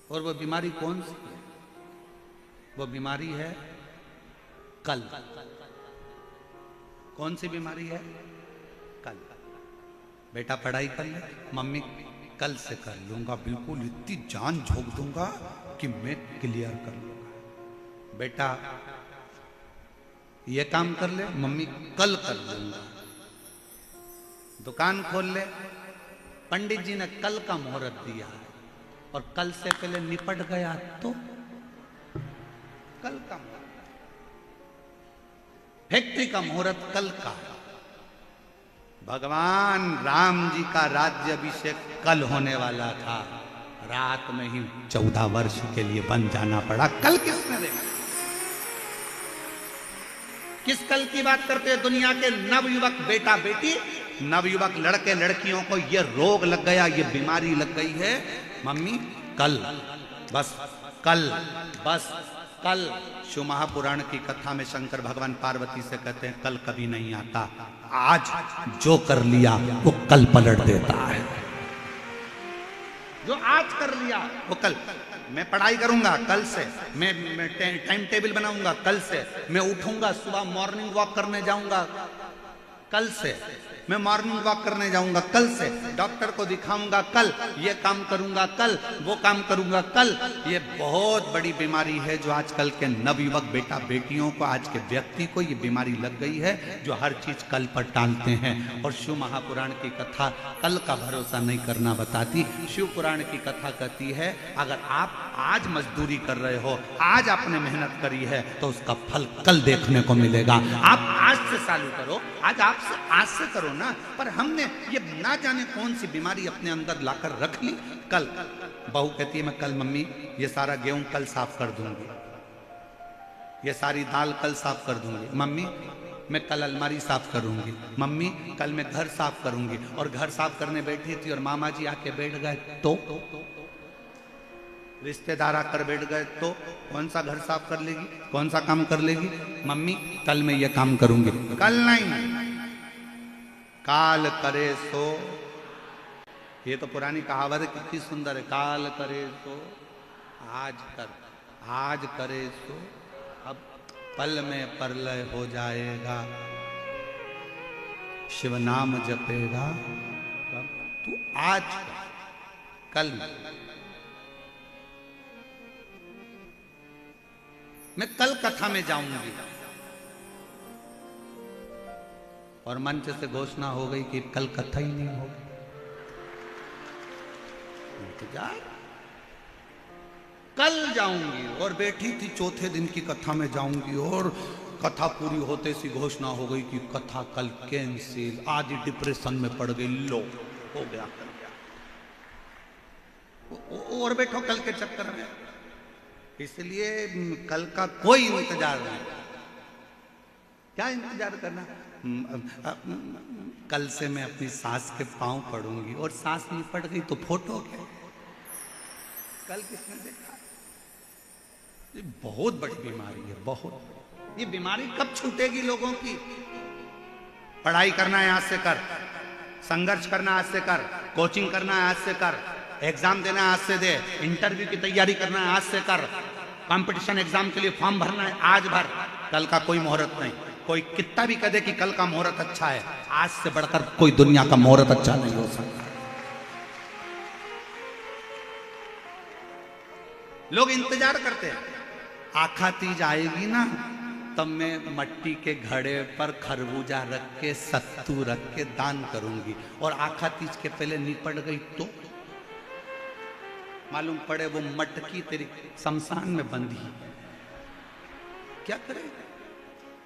और वो बीमारी कौन सी है? वो बीमारी है कल। कौन सी बीमारी है? कल। बेटा पढ़ाई कर ले, मम्मी कल से कर लूंगा, बिल्कुल इतनी जान झोंक दूंगा कि मैं क्लियर कर लूंगा। बेटा ये काम कर ले, मम्मी कल कर लूंगा। दुकान खोल ले, पंडित जी ने कल का मुहूर्त दिया है और कल से पहले निपट गया तो कल का मुहूर्त। फैक्ट्री का मुहूर्त कल का। भगवान राम जी का राज्याभिषेक कल होने वाला था, रात में ही 14 वर्ष के लिए बन जाना पड़ा। कल किसने देखा? किस कल की बात करते हैं? दुनिया के नवयुवक बेटा बेटी, नवयुवक लड़के लड़कियों को ये रोग लग गया, ये बीमारी लग गई है। मम्मी कल, बस कल, बस कल। शिव महापुराण की कथा में शंकर भगवान पार्वती से कहते हैं कल कभी नहीं आता, आज जो कर लिया वो कल पलट देता है। जो आज कर लिया वो कल। मैं पढ़ाई करूंगा कल से, मैं टाइम टेबल बनाऊंगा कल से, मैं उठूंगा सुबह मॉर्निंग वॉक करने जाऊंगा कल से, मैं मॉर्निंग वॉक करने जाऊंगा कल से, डॉक्टर को दिखाऊंगा कल, ये काम करूंगा कल, वो काम करूंगा कल। ये बहुत बड़ी बीमारी है जो आजकल के नवयुवक बेटा बेटियों को, आज के व्यक्ति को ये बीमारी लग गई है, जो हर चीज कल पर टालते हैं। और शिव महापुराण की कथा कल का भरोसा नहीं करना बताती। शिव पुराण की कथा कहती है अगर आप आज मजदूरी कर रहे हो, आज आपने मेहनत करी है, तो उसका फल कल देखने को मिलेगा। आप आज से चालू करो, आज से करो ना। पर हमने ये ना जाने कौन सी बीमारी अपने अंदर लाकर रख ली। कल बहू कहती है मैं कल मम्मी ये सारा गेहूं कल साफ कर दूंगी, ये सारी दाल कल साफ कर दूंगी, मम्मी मैं कल अलमारी साफ करूंगी, मम्मी कल मैं घर साफ करूंगी। और घर साफ करने बैठी थी और मामा जी आके बैठ गए तो रिश्तेदार आकर बैठ गए तो कौन सा घर साफ कर लेगी, कौन सा काम कर लेगी? मम्मी कल मैं ये काम करूंगी। कल नहीं, काल करे सो। ये तो पुरानी कहावत है, कितनी सुंदर है। काल करे सो आज कर, आज करे सो अब पल में प्रलय हो जाएगा। शिव नाम जपेगा तू आज कर, कल नहीं। मैं कल कथा में जाऊंगी और मंच से घोषणा हो गई कि कल कथा ही नहीं होगी। इंतजार, कल जाऊंगी। और बैठी थी चौथे दिन की कथा में जाऊंगी और कथा पूरी होते सी घोषणा हो गई कि कथा कल कैंसिल। आज डिप्रेशन में पड़ गई, लो हो गया, कर गया। और बैठो कल के चक्कर में। इसलिए कल का कोई इंतजार नहीं। क्या इंतजार करना? कल से मैं अपनी सास के पांव पड़ूंगी और सास निपट गई तो फोटो क्या? कल किसने देखा? ये बहुत बड़ी बीमारी है, बहुत। ये बीमारी कब छूटेगी लोगों की? पढ़ाई करना है आज से कर, संघर्ष करना आज से कर, कोचिंग करना है आज से कर, एग्जाम देना है आज से दे, इंटरव्यू की तैयारी करना है आज से कर, कंपटीशन एग्जाम के लिए फॉर्म भरना है आज भर। कल का कोई मुहूर्त नहीं। कोई कितना भी कहे कि कल का मुहूर्त अच्छा है, आज से बढ़कर कोई दुनिया का मुहूर्त अच्छा नहीं हो सकता। लोग इंतजार करते हैं, आखा तीज आएगी ना तब मैं मट्टी के घड़े पर खरबूजा रख के सत्तू रख के दान करूंगी। और आखा तीज के पहले निपट गई तो मालूम पड़े वो मटकी तेरी शमशान में बंधी, क्या करे?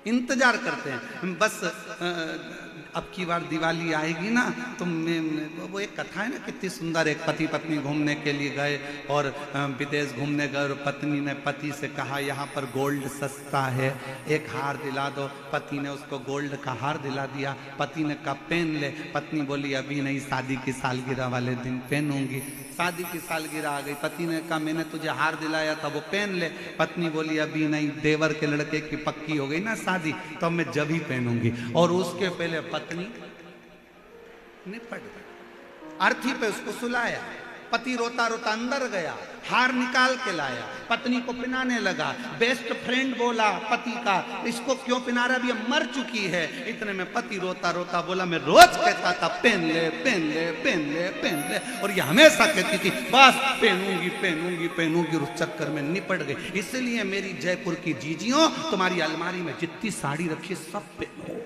इंतजार करते हैं बस। अब की बार दिवाली आएगी ना तो वो एक कथा है ना, कितनी सुंदर। एक पति पत्नी घूमने के लिए गए और विदेश घूमने गए और पत्नी ने पति से कहा यहाँ पर गोल्ड सस्ता है, एक हार दिला दो। पति ने उसको गोल्ड का हार दिला दिया। पति ने कहा पहन ले। पत्नी बोली अभी नहीं, शादी की सालगिरह वाले दिन पहनूंगी। शादी की सालगिरह आ गई। पति ने कहा मैंने तुझे हार दिलाया था, वो पहन ले। पत्नी बोली अभी नहीं, देवर के लड़के की पक्की हो गई ना शादी, तो मैं जब ही पहनूंगी। और उसके पहले पत्नी निपट गई। अर्थी पे उसको सुलाया। पति रोता रोता अंदर गया, हार निकाल के लाया, पत्नी को पिनाने लगा। बेस्ट फ्रेंड बोला पति का, इसको क्यों पिना रहा, अभी मर चुकी है। इतने में पति रोता रोता बोला मैं रोज कहता था पहन ले पहन ले पहन ले पहन ले, और ये हमेशा कहती थी बस पहनूंगी पहनूंगी पहनूंगी। उस चक्कर में निपट गई। इसलिए मेरी जयपुर की जीजियों, तुम्हारी अलमारी में जितनी साड़ी रखी सब पहनो।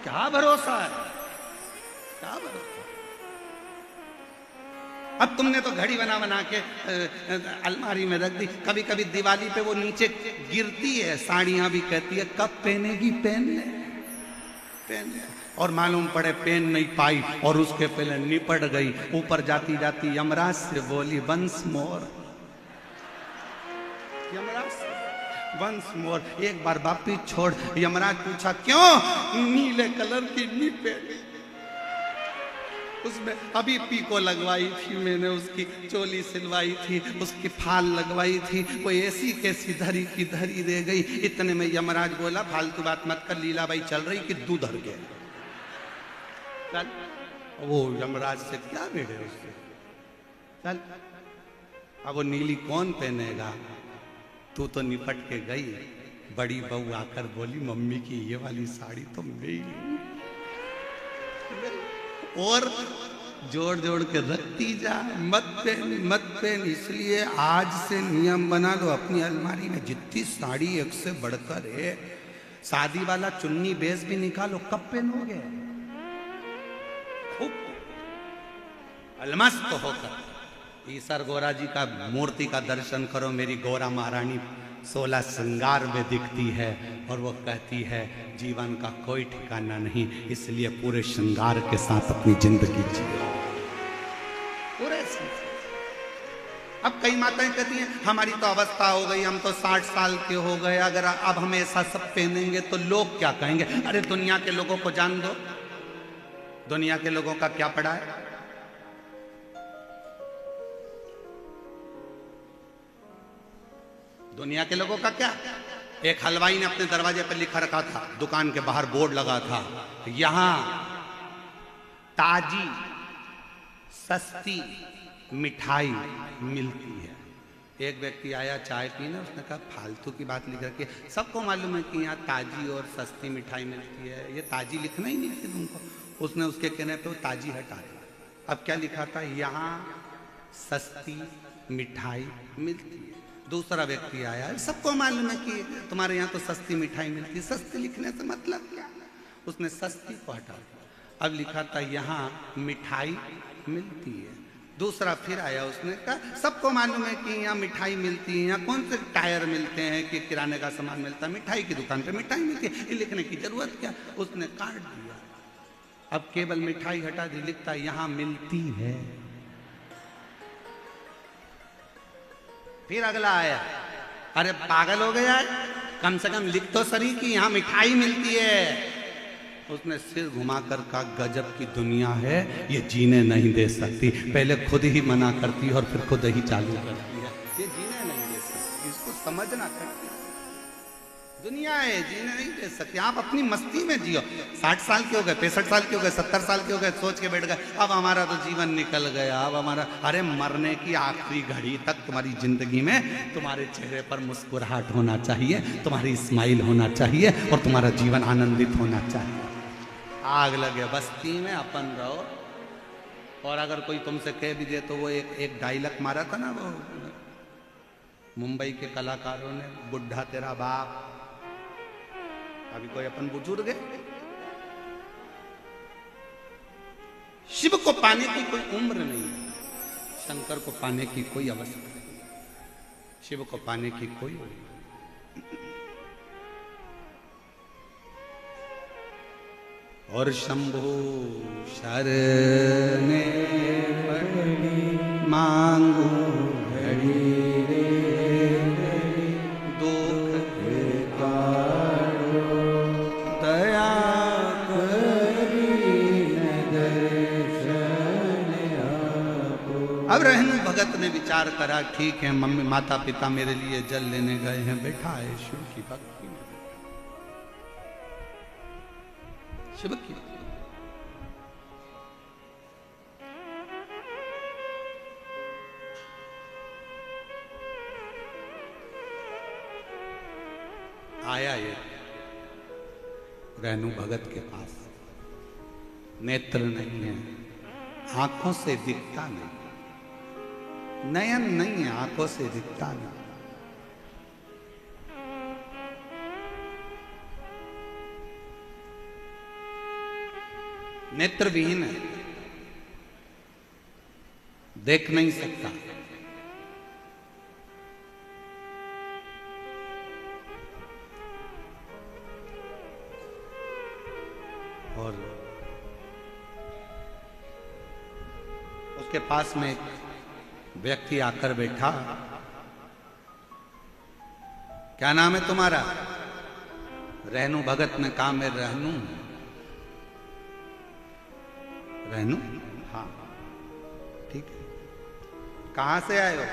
क्या भरोसा है, क्या भरोसा। अब तुमने तो घड़ी बना बना के अलमारी में रख दी। कभी कभी दिवाली पे वो नीचे गिरती है, साड़ियां भी कहती है कब पहनेगी, पहन ले पहन ले। और मालूम पड़े पहन नहीं पाई और उसके पहले निपट गई। ऊपर जाती जाती यमराज से बोली वंस मोर, यमराज से वंस मोर, एक बार वापिस छोड़। यमराज पूछा क्यों, नीले कलर की नी पहनी, उसमें अभी पीको लगवाई थी मैंने, उसकी चोली सिलवाई थी, उसकी फाल लगवाई थी, वो ऐसी कैसी धरी की धरी रह गई। इतने में यमराज बोला फालतू बात मत कर, लीलाबाई चल रही कि दूध हर गया। चल, वो यमराज से क्या भिड़े उससे, चल। अब वो नीली कौन पहनेगा, तू तो निपट के गई। बड़ी बहू आकर बोली मम्मी की ये वाली साड़ी तो मेरी, और जोड़ जोड़ के रखती जा, मत पहन मत पहन। इसलिए आज से नियम बना लो अपनी अलमारी में जितनी साड़ी एक से बढ़कर है। शादी वाला चुन्नी बेस भी निकालो, कब पहनोगे, खूब अलमस्त होकर। ईसर गौरा जी का मूर्ति का दर्शन करो, मेरी गौरा महारानी 16 श्रृंगार में दिखती है और वो कहती है जीवन का कोई ठिकाना नहीं, इसलिए पूरे श्रृंगार के साथ अपनी जिंदगी जियो, पूरे। अब कई माताएं कहती हैं हमारी तो अवस्था हो गई, हम तो 60 साल के हो गए, अगर अब हम ऐसा सब पहनेंगे तो लोग क्या कहेंगे। अरे दुनिया के लोगों को जान दो, दुनिया के लोगों का क्या पड़ा है। दुनिया के लोगों का क्या। एक हलवाई ने अपने दरवाजे पर लिखा रखा था, दुकान के बाहर बोर्ड लगा था, यहां ताजी सस्ती मिठाई मिलती है। एक व्यक्ति आया चाय पीने, उसने कहा फालतू की बात लिख रखी है, सबको मालूम है कि यहाँ ताजी और सस्ती मिठाई मिलती है, ये ताजी लिखना ही नहीं है तुमको। उसने उसके कहने पे वो ताजी हटा दिया। अब क्या लिखा था, यहाँ सस्ती मिठाई मिलती है। दूसरा व्यक्ति आया, सबको मालूम है कि तुम्हारे यहाँ तो सस्ती मिठाई मिलती है, सस्ती लिखने से मतलब क्या। उसने सस्ती को हटा दिया। अब लिखा था यहाँ मिठाई मिलती है। दूसरा फिर आया, उसने कहा सबको मालूम है कि यहाँ मिठाई मिलती है, यहाँ कौन से टायर मिलते हैं कि किराने का सामान मिलता है, मिठाई की दुकान पे मिठाई मिलती है, ये लिखने की जरूरत क्या। उसने काट दिया। अब केवल मिठाई हटा दी, लिखता यहाँ मिलती है। फिर अगला आया, अरे पागल हो गया है, कम से कम लिख तो सही कि यहाँ मिठाई मिलती है। उसने सिर घुमाकर कहा गजब की दुनिया है, ये जीने नहीं दे सकती, पहले खुद ही मना करती है और फिर खुद ही चालू करती है। ये जीने नहीं दे सकती, इसको समझना करती दुनिया है, जीने नहीं दे सकती। आप अपनी मस्ती में जियो। 60 साल के हो गए, 65 साल के हो गए, 70 साल के हो गए, सोच के बैठ गए अब हमारा तो जीवन निकल गया, अब हमारा। अरे मरने की आखिरी घड़ी तक तुम्हारी जिंदगी में तुम्हारे चेहरे पर मुस्कुराहट होना चाहिए, तुम्हारी स्माइल होना चाहिए और तुम्हारा जीवन आनंदित होना चाहिए। आग लगे बस्ती में अपन रहो। और अगर कोई तुमसे कह भी दे तो वो एक डायलॉग मारा था ना, वो मुंबई के कलाकारों ने बुढ़ा तेरा बाप, अभी कोई अपन बुजुर्ग है। शिव को पाने की कोई उम्र नहीं है, शंकर को पाने की कोई आवश्यकता नहीं, शिव को पाने की कोई उम्र नहीं। और शंभु शरणे पड़ी मांगू घड़ी रे दुख काढ़ो दया करी दर्शन आपो। अब रहनु भगत ने विचार करा, ठीक है मम्मी माता पिता मेरे लिए जल लेने गए हैं, बैठा है शिव की भक्ति में, शिव की आया ये रहनु भगत के पास, नेत्र नहीं है, आंखों से दिखता नहीं, नयन नहीं है, आंखों से दिखता नहीं। नेत्र विहीन है, देख नहीं सकता। और उसके पास में एक व्यक्ति आकर बैठा, क्या नाम है तुम्हारा? रहनु भगत ने कहा मैं रहनु। रहनु? हाँ ठीक है। कहां से आए हो?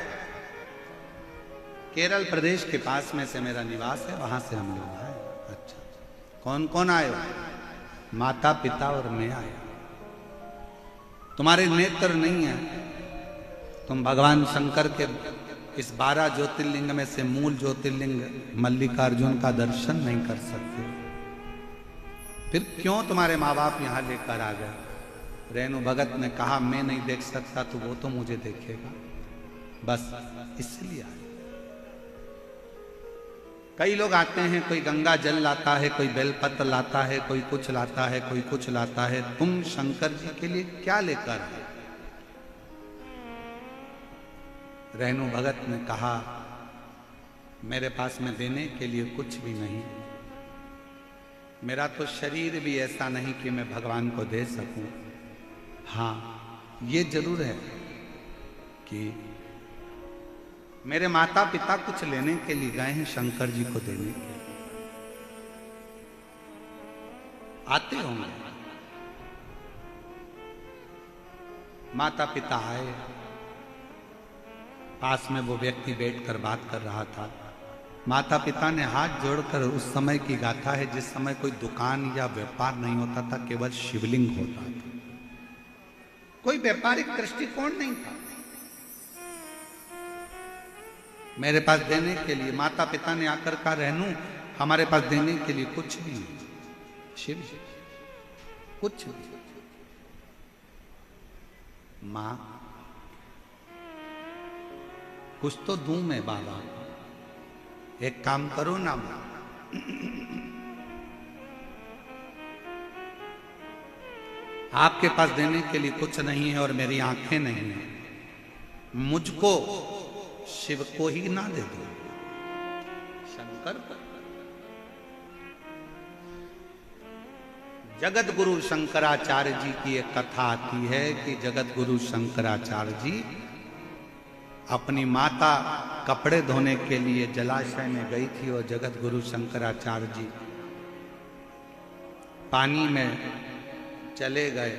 केरल प्रदेश के पास में से मेरा निवास है, वहां से हम लोग आए। अच्छा, कौन कौन आए हो? माता पिता और मैं आया। तुम्हारे नेत्र नहीं है, तुम भगवान शंकर के इस 12 ज्योतिर्लिंग में से मूल ज्योतिर्लिंग मल्लिकार्जुन का दर्शन नहीं कर सकते, फिर क्यों तुम्हारे माँ बाप यहां लेकर आ गए? रेणु भगत ने कहा मैं नहीं देख सकता तो वो तो मुझे देखेगा, बस इसलिए आए। कई लोग आते हैं, कोई गंगा जल लाता है, कोई बेलपत्र लाता है, कोई कुछ लाता है, कोई कुछ लाता है। तुम शंकर जी के लिए क्या लेकर आए? रेणु भगत ने कहा मेरे पास में देने के लिए कुछ भी नहीं, मेरा तो शरीर भी ऐसा नहीं कि मैं भगवान को दे सकूं। हाँ ये जरूर है कि मेरे माता पिता कुछ लेने के लिए गए हैं शंकर जी को देने के लिए, आते होंगे। माता पिता आए, पास में वो व्यक्ति बैठकर बात कर रहा था। माता पिता ने हाथ जोड़कर, उस समय की गाथा है जिस समय कोई दुकान या व्यापार नहीं होता था, केवल शिवलिंग होता था, कोई व्यापारिक दृष्टिकोण नहीं था। मेरे पास देने के लिए माता पिता ने आकर कहा रहनु हमारे पास देने के लिए कुछ भी नहीं, शिव कुछ भी। मां कुछ तो दूं मैं बाबा, एक काम करो ना मां, आपके पास देने के लिए कुछ नहीं है और मेरी आंखें नहीं है, मुझको शिव को ही ना दे दो, शंकर को। जगत गुरु शंकराचार्य जी की एक कथा आती है कि जगत गुरु शंकराचार्य जी अपनी माता कपड़े धोने के लिए जलाशय में गई थी और जगत गुरु शंकराचार्य जी पानी में चले गए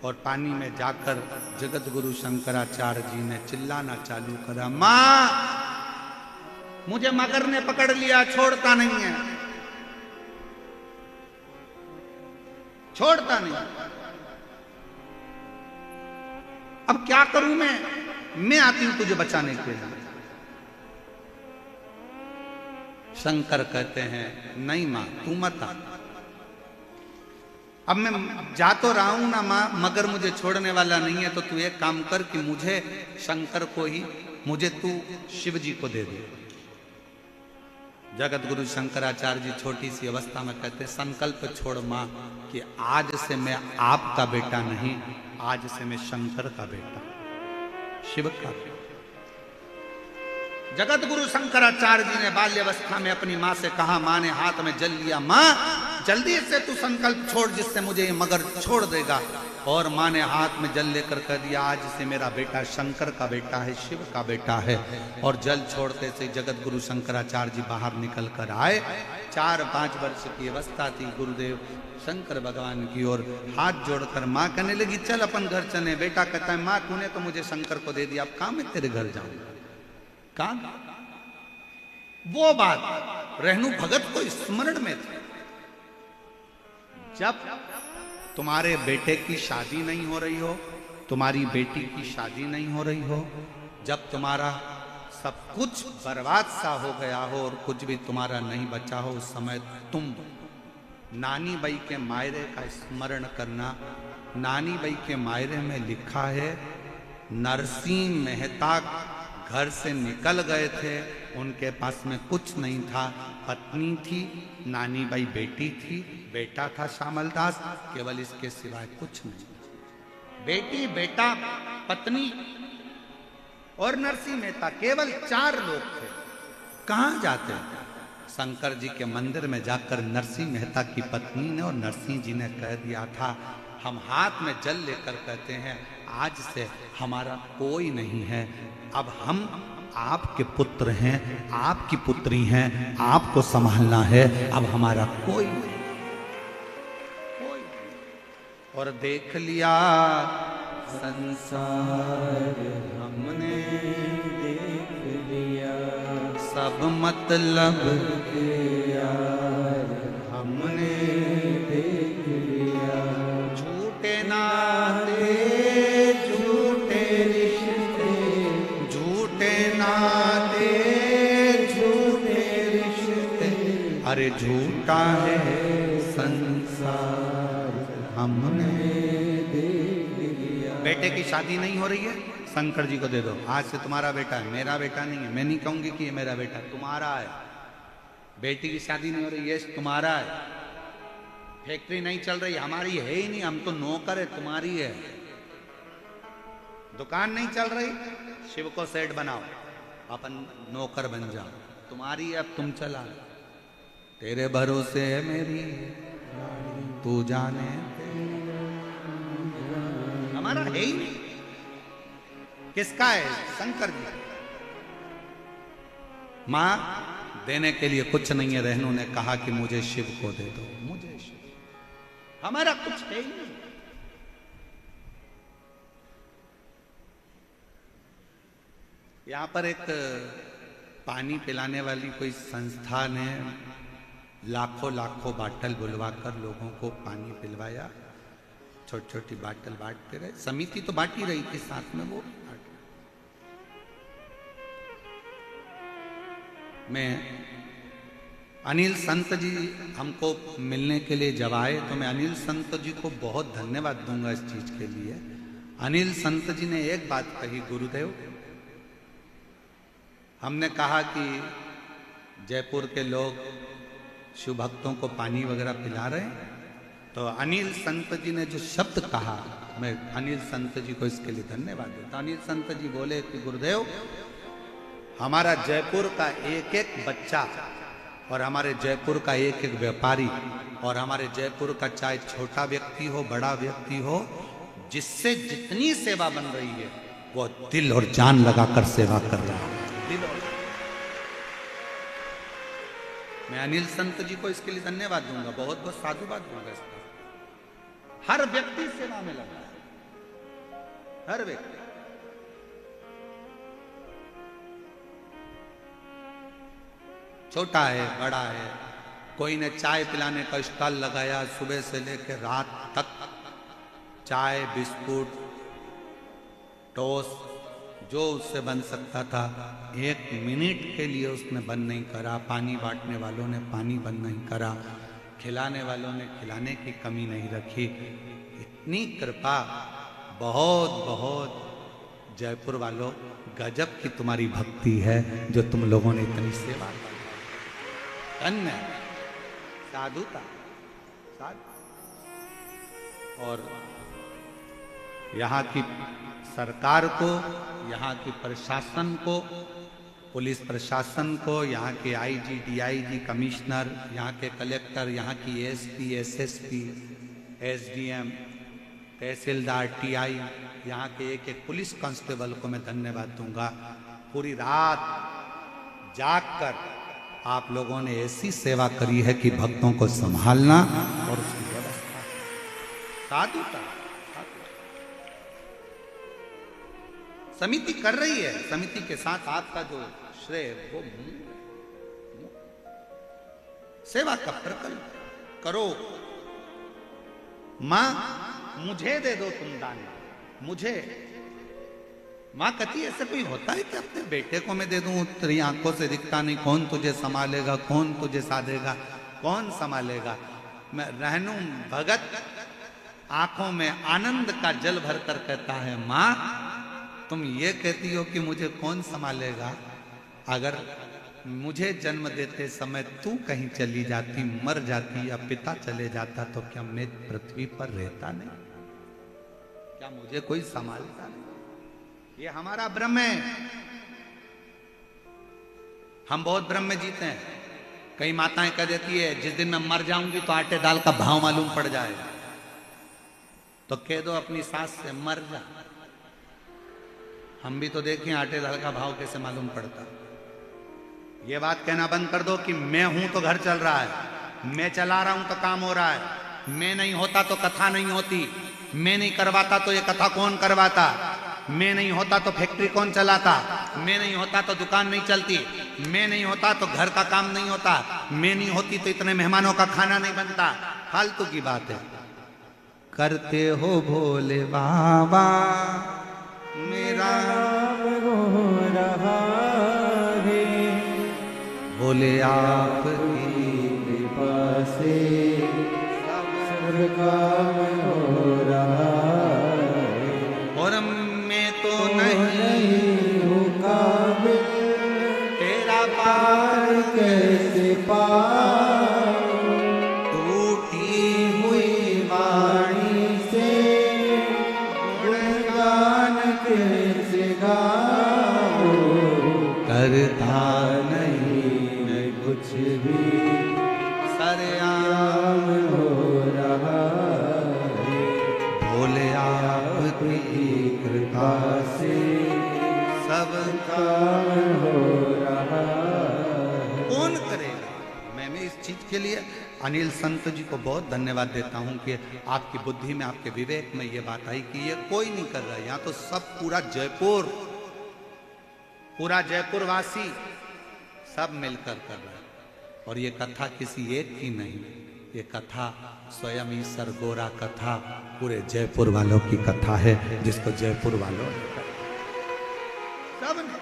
और पानी में जाकर जगत गुरु शंकराचार्य जी ने चिल्लाना चालू करा, मां मुझे मगर ने पकड़ लिया, छोड़ता नहीं है, छोड़ता नहीं। अब क्या करूं मैं आती हूं तुझे बचाने के लिए। शंकर कहते हैं नहीं मां तू मत आ, अब मैं जा तो रहा हूं ना मां, मगर मुझे छोड़ने वाला नहीं है, तो तू एक काम कर कि मुझे शंकर को ही, मुझे तू शिव जी को दे दे। जगत गुरु शंकराचार्य जी छोटी सी अवस्था में कहते, संकल्प छोड़ मां कि आज से मैं आपका बेटा नहीं, आज से मैं शंकर का बेटा, शिव का बेटा। जगत गुरु शंकराचार्य जी ने बाल्यावस्था में अपनी मां से कहा, मां ने हाथ में जल लिया, मां जल्दी से तू संकल्प छोड़ जिससे मुझे ये मगर छोड़ देगा। और मां ने हाथ में जल लेकर कह दिया, आज से मेरा बेटा शंकर का बेटा है, शिव का बेटा है। और जल छोड़ते से जगत गुरु शंकराचार्य जी बाहर निकल कर आए। 4-5 वर्ष की अवस्था थी। गुरुदेव शंकर भगवान की ओर हाथ जोड़कर मां कहने लगी, चल अपन घर चले। बेटा कहता है, मां तूने तो मुझे शंकर को दे दिया, अब कहां मैं तेरे घर जाऊंगा, कहां? वो बात रहनु भगत को स्मरण में थी। जब तुम्हारे बेटे की शादी नहीं हो रही हो, तुम्हारी बेटी की शादी नहीं हो रही हो, जब तुम्हारा सब कुछ बर्बाद सा हो गया हो और कुछ भी तुम्हारा नहीं बचा हो, उस समय तुम नानी बाई के मायरे का स्मरण करना। नानी बाई के मायरे में लिखा है, नरसिंह मेहता घर से निकल गए थे, उनके पास में कुछ नहीं था, पत्नी थी, नानी बाई बेटी थी, बेटा था श्यामलदास, केवल इसके सिवाय कुछ नहीं। बेटी, बेटा, पत्नी और नरसिंह मेहता, केवल 4 लोग थे। कहां जाते? शंकर जी के मंदिर में जाकर नरसिंह मेहता की पत्नी ने और नरसिंह जी ने कह दिया था, हम हाथ में जल लेकर कहते हैं, आज से हमारा कोई नहीं है, अब हम आपके पुत्र हैं, आपकी पुत्री हैं, आपको संभालना है, अब हमारा कोई नहीं। और देख लिया संसार हमने, देख लिया सब मतलब के यार हमने, देख लिया झूठे नाते, झूठे रिश्ते, झूठे नाते, झूठे रिश्ते, अरे झूठा है संसार हमने देख लिया। बेटे की शादी नहीं हो रही है, शंकर जी को दे दो, आज से तुम्हारा बेटा है, मेरा बेटा नहीं है। मैं नहीं कहूंगी कि ये मेरा बेटा, तुम्हारा है। बेटी की शादी नहीं हो रही है, तुम्हारा है। फैक्ट्री नहीं चल रही, हमारी है ही नहीं, हम तो नौकर है, तुम्हारी है। दुकान नहीं चल रही, शिव को सेठ बनाओ, अपन नौकर बन जाओ, तुम्हारी है, अब तुम चला। तेरे भरोसे है मेरी, तू जाने, हमारा है ही नहीं। किसका है? शंकर जी। मां देने के लिए कुछ नहीं है। रहनु ने कहा कि मुझे शिव को दे दो, मुझे शिव, हमारा कुछ है ही नहीं। यहां पर एक पानी पिलाने वाली कोई संस्था ने लाखों लाखों बाटल बुलवाकर लोगों को पानी पिलवाया। छोटी छोटी बाटल बांटते रहे, समिति तो बांट ही रही थी, साथ में वो मैं अनिल संत जी हमको मिलने के लिए जब आए, तो मैं अनिल संत जी को बहुत धन्यवाद दूंगा इस चीज के लिए। अनिल संत जी ने एक बात कही, गुरुदेव, हमने कहा कि जयपुर के लोग शिव भक्तों को पानी वगैरह पिला रहे हैं, तो अनिल संत जी ने जो शब्द कहा, मैं अनिल संत जी को इसके लिए धन्यवाद देता। अनिल संत जी बोले कि गुरुदेव, हमारा जयपुर का एक एक बच्चा और हमारे जयपुर का एक एक व्यापारी और हमारे जयपुर का चाहे छोटा व्यक्ति हो बड़ा व्यक्ति हो, जिससे जितनी सेवा बन रही है वो दिल और जान लगाकर सेवा कर रहा है। मैं अनिल संत जी को इसके लिए धन्यवाद दूंगा, बहुत बहुत साधुवाद दूंगा इसका। हर व्यक्ति सेवा में लगा है, हर व्यक्ति। छोटा है बड़ा है, कोई ने चाय पिलाने का स्टॉल लगाया, सुबह से लेकर रात तक चाय बिस्कुट टोस्ट जो उससे बन सकता था, 1 मिनट के लिए उसने बंद नहीं करा। पानी बांटने वालों ने पानी बंद नहीं करा। खिलाने वालों ने खिलाने की कमी नहीं रखी। इतनी कृपा, बहुत बहुत जयपुर वालों, गजब की तुम्हारी भक्ति है जो तुम लोगों ने इतनी सेवा की। धन्य साधुता, साधु। और यहाँ की सरकार को, यहाँ की प्रशासन को, पुलिस प्रशासन को, यहाँ के आईजी, डीआईजी, कमिश्नर, यहाँ के कलेक्टर, यहाँ की एसपी, एसएसपी, एसडीएम, तहसीलदार, टीआई, यहाँ के एक एक पुलिस कांस्टेबल को मैं धन्यवाद दूंगा। पूरी रात जागकर आप लोगों ने ऐसी सेवा करी है कि भक्तों को संभालना और उसकी व्यवस्था, साधुता। समिति कर रही है, समिति के साथ आपका जो श्रेय वो सेवा का प्रकल्प करो। मां मुझे दे दो तुम दान, मुझे। मां कहती ऐसे कोई होता है कि अपने बेटे को मैं दे दूं, तेरी आंखों से दिखता नहीं, कौन तुझे संभालेगा, कौन तुझे साधेगा, कौन संभालेगा। मैं रहनू भगत आंखों में आनंद का जल भरकर कहता है, मां तुम ये कहती हो कि मुझे कौन संभालेगा, अगर मुझे जन्म देते समय तू कहीं चली जाती, मर जाती या पिता चले जाता तो क्या मैं पृथ्वी पर रहता नहीं? क्या मुझे कोई संभालता नहीं? ये हमारा ब्रह्म है। हम बहुत ब्रह्म में जीते हैं। कई माताएं कह देती है जिस दिन मैं मर जाऊंगी तो आटे दाल का भाव मालूम पड़ जाएगा, तो कह दो अपनी सास से मर जा। हम भी तो देखें आटे दाल का भाव कैसे मालूम पड़ता। ये बात कहना बंद कर दो कि मैं हूं तो घर चल रहा है, मैं चला रहा हूं तो काम हो रहा है, मैं नहीं होता तो कथा नहीं होती, मैं नहीं करवाता तो ये कथा कौन करवाता, मैं नहीं होता तो फैक्ट्री कौन चलाता, मैं नहीं होता तो दुकान नहीं चलती, मैं नहीं होता तो घर का काम नहीं होता, मैं नहीं होती तो इतने मेहमानों का खाना नहीं बनता। फालतू की बात है। करते हो भोले बाबा मेरा हो रहा है, बोले आपकी कृपा से सब काम हो रहा है। और मैं तो नहीं हूँ काबिल, तेरा पार कैसे पाऊं, टूटी हुई वाणी से गुणगान कैसे गाऊं, करता नहीं मैं कुछ भी, सरेआम हो रहा है, भोले आपकी कृपा से सब काम हो रहा है। कौन करेगा? मैं इस चीज के लिए अनिल संत जी को बहुत धन्यवाद देता हूं कि आपकी बुद्धि में, आपके विवेक में ये बात आई कि ये कोई नहीं कर रहा। यहाँ तो सब पूरा जयपुर वासी सब मिलकर कर रहा है। और ये कथा किसी एक की नहीं, ये कथा स्वयं ईश्वर गोरा कथा पूरे जयपुर वालों की कथा है, जिसको जयपुर वालों सब ने।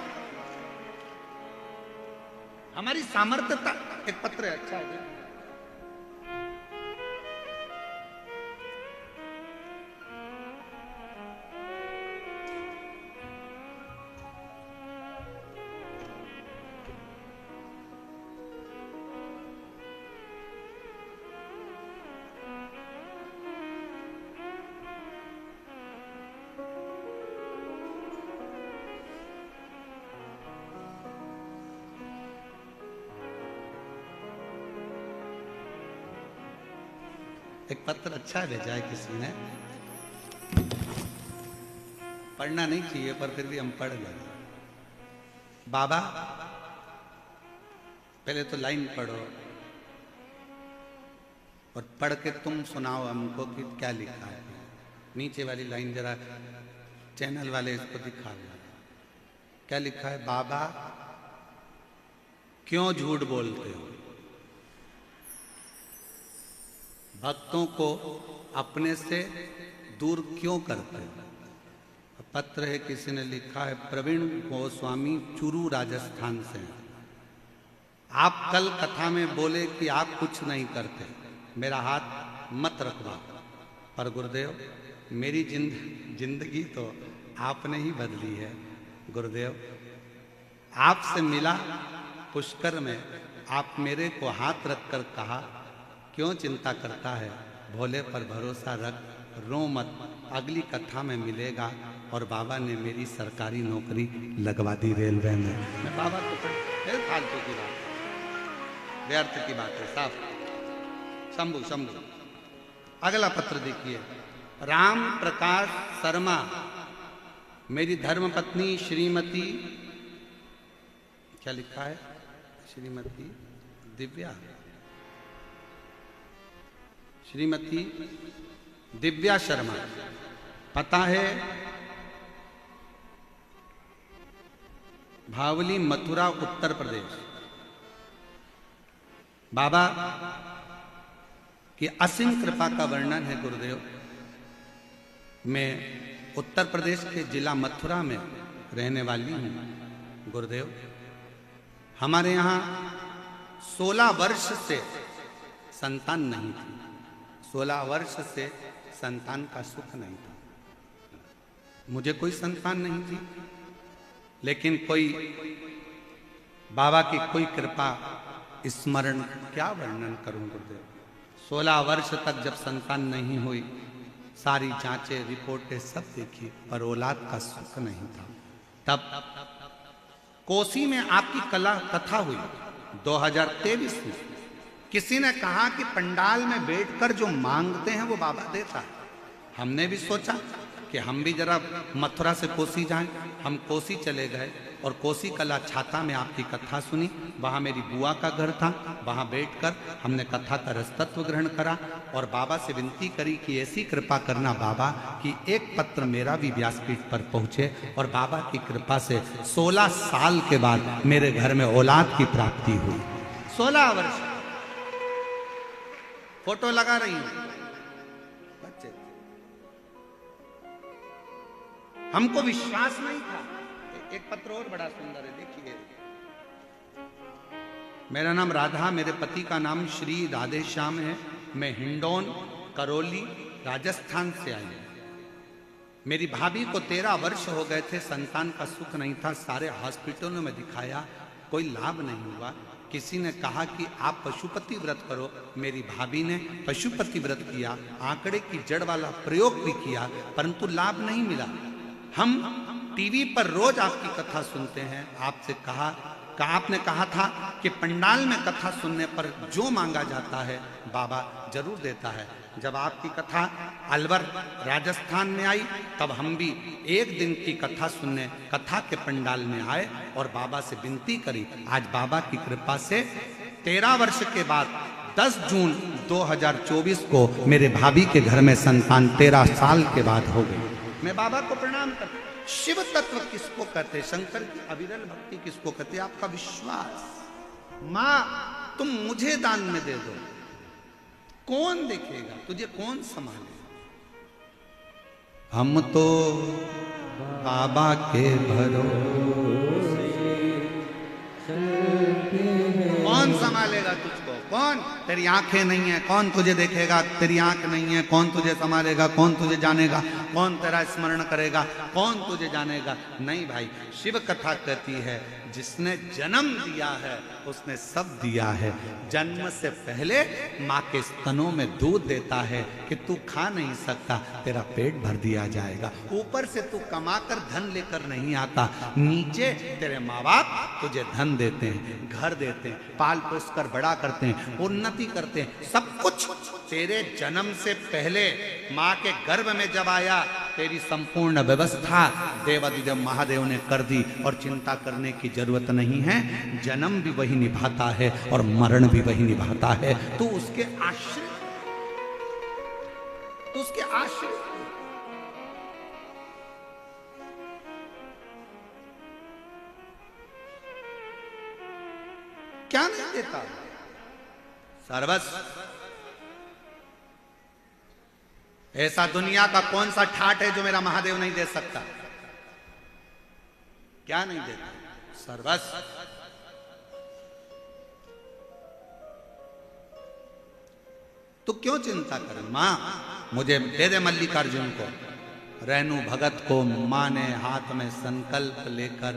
हमारी सामर्थ्यता। एक पत्र है, अच्छा है। एक पत्र अच्छा भेजा है किसी ने, पढ़ना नहीं चाहिए पर फिर भी हम पढ़ गए। बाबा पहले तो लाइन पढ़ो और पढ़ के तुम सुनाओ हमको कि क्या लिखा है। नीचे वाली लाइन जरा चैनल वाले इसको दिखा दो, क्या लिखा है। बाबा क्यों झूठ बोलते हो, भक्तों को अपने से दूर क्यों करते हो। पत्र है, किसी ने लिखा है, प्रवीण गोस्वामी चूरू राजस्थान से। आप कल कथा में बोले कि आप कुछ नहीं करते, मेरा हाथ मत रखवा। पर गुरुदेव मेरी जिंदगी तो आपने ही बदली है। गुरुदेव आपसे मिला पुष्कर में, आप मेरे को हाथ रखकर कहा, क्यों चिंता करता है, भोले पर भरोसा रख, रो मत, अगली कथा में मिलेगा। और बाबा ने मेरी सरकारी नौकरी लगवा दी रेलवे में। मैं बाबा को फालतू की बात, व्यर्थ की बात है साफ। शंभु शंभु। अगला पत्र देखिए। राम प्रकाश शर्मा, मेरी धर्मपत्नी श्रीमती, क्या लिखा है, श्रीमती दिव्या, श्रीमती दिव्या शर्मा, पता है भावली मथुरा उत्तर प्रदेश। बाबा की असीम कृपा का वर्णन है गुरुदेव। मैं उत्तर प्रदेश के जिला मथुरा में रहने वाली हूँ गुरुदेव। हमारे यहाँ 16 वर्ष से संतान नहीं थी, 16 वर्ष से संतान का सुख नहीं था। मुझे कोई संतान नहीं थी, लेकिन कोई बाबा की कोई कृपा, स्मरण, क्या वर्णन करूं गुरुदेव। 16 वर्ष तक जब संतान नहीं हुई, सारी जांचें रिपोर्टें सब देखी, पर औलाद का सुख नहीं था। तब कोसी में आपकी कथा हुई 2023 में। किसी ने कहा कि पंडाल में बैठकर जो मांगते हैं वो बाबा देता है। हमने भी सोचा कि हम भी जरा मथुरा से कोसी जाएं। हम कोसी चले गए और कोसी कला छाता में आपकी कथा सुनी। वहाँ मेरी बुआ का घर था, वहाँ बैठकर हमने कथा का रसतत्व ग्रहण करा और बाबा से विनती करी कि ऐसी कृपा करना बाबा कि एक पत्र मेरा भी व्यासपीठ पर पहुँचे। और बाबा की कृपा से 16 साल के बाद मेरे घर में औलाद की प्राप्ति हुई। 16 वर्ष फोटो लगा रही हूँ बच्चे, हमको विश्वास नहीं था। एक पत्र और बड़ा सुंदर है, देखिए। मेरा नाम राधा, मेरे पति का नाम श्री राधे श्याम है। मैं हिंडौन करौली राजस्थान से आई हूं। मेरी भाभी को 13 वर्ष हो गए थे, संतान का सुख नहीं था। सारे हॉस्पिटलों में दिखाया, कोई लाभ नहीं हुआ। किसी ने कहा कि आप पशुपति व्रत करो। मेरी भाभी ने पशुपति व्रत किया, आंकड़े की जड़ वाला प्रयोग भी किया, परंतु लाभ नहीं मिला। हम टीवी पर रोज आपकी कथा सुनते हैं। आपसे आपने कहा था कि पंडाल में कथा सुनने पर जो मांगा जाता है बाबा जरूर देता है। जब आपकी कथा अलवर राजस्थान में आई, तब हम भी एक दिन की कथा सुनने कथा के पंडाल में आए और बाबा से विनती करी। आज बाबा की कृपा से 13 वर्ष के बाद 10 जून 2024 को मेरे भाभी के घर में संतान 13 साल के बाद हो गई। मैं बाबा को प्रणाम करता। शिव तत्व किसको कहते, शंकर की अविरल भक्ति किसको कहते, आपका विश्वास। मां तुम मुझे दान में दे दो, कौन देखेगा तुझे, कौन संभालेगा। हम तो बाबा के भरोसे, कौन संभालेगा तुझको, कौन, तेरी आंखें नहीं है कौन तुझे देखेगा, तेरी आंख नहीं है कौन तुझे संभालेगा, कौन तुझे जानेगा, कौन तेरा स्मरण करेगा, कौन तुझे जानेगा। नहीं भाई, शिव कथा कहती है जिसने जन्म दिया है उसने सब दिया है। जन्म से पहले माँ के स्तनों में दूध देता है कि तू खा नहीं सकता, तेरा पेट भर दिया जाएगा। ऊपर से तू कमाकर धन लेकर नहीं आता, नीचे तेरे माँ बाप तुझे धन देते हैं, घर देते हैं, पाल पोस कर बड़ा करते हैं, उन्नति करते हैं। सब कुछ तेरे जन्म से पहले माँ के गर्भ में जब आया, तेरी संपूर्ण व्यवस्था देवादिदेव महादेव ने कर दी और चिंता करने की जरूरत नहीं है। जन्म भी वही निभाता है और मरण भी वही निभाता है। तू उसके आश्रित, तू उसके आश्रित। क्या नहीं देता, सर्वस्व। ऐसा दुनिया का कौन सा ठाट है जो मेरा महादेव नहीं दे सकता। क्या नहीं देता, सर्वस्व। तू क्यों चिंता कर, माँ मुझे दे दे मल्लिकार्जुन को। रेणु भगत को माँ ने हाथ में संकल्प लेकर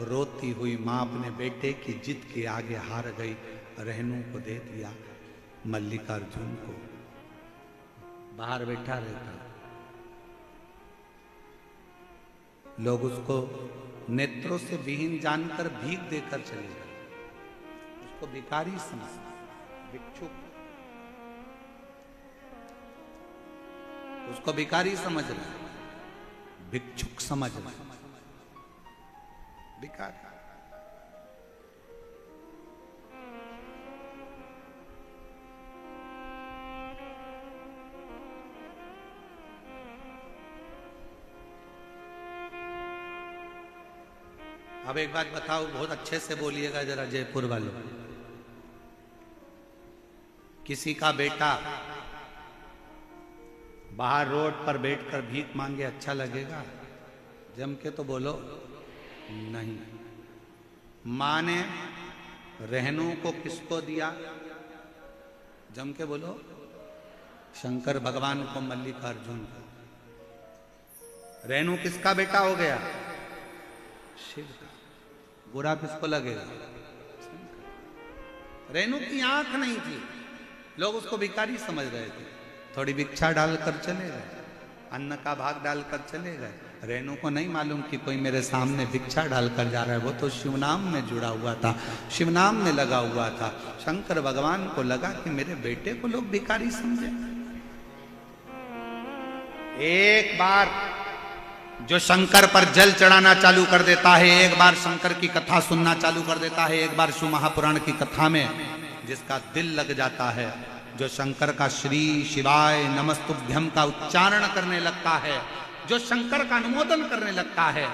रोती हुई माँ अपने बेटे की जिद के आगे हार गई, रेणु को दे दिया मल्लिकार्जुन को। बाहर बैठा रहता, लोग उसको नेत्रों से विहीन जानकर भीख देकर चले गए, उसको भिखारी समझ, भिक्षुक, उसको भिखारी समझ रहे, भिक्षुक समझ रहे, भिखारी। अब एक बात बताओ, बहुत अच्छे से बोलिएगा जरा जयपुर वालों। किसी का बेटा बाहर रोड पर बैठकर भीख मांगे अच्छा लगेगा? जम के तो बोलो नहीं। मां ने रेणु को किसको दिया? जम के बोलो, शंकर भगवान को, मल्लिकार्जुन को। रेणु किसका बेटा हो गया? शिव का। बुरा किसको लगेगा? रेणु की आंख नहीं थी, लोग उसको भिखारी समझ रहे थे, थोड़ी भिक्षा डालकर चले गए, अन्न का भाग डालकर चले गए। रेणु को नहीं मालूम कि कोई मेरे सामने भिक्षा डालकर जा रहा है, वो तो शिवनाम में जुड़ा हुआ था, शिवनाम में लगा हुआ था। शंकर भगवान को लगा कि मेरे बेटे को लोग भिखारी समझे। एक बार जो शंकर पर जल चढ़ाना चालू कर देता है, एक बार शंकर की कथा सुनना चालू कर देता है, एक बार शिव महापुराण की कथा में जिसका दिल लग जाता है, जो शंकर का श्री शिवाय नमस्तुभ्यम का उच्चारण करने लगता है, जो शंकर का अनुमोदन करने लगता है,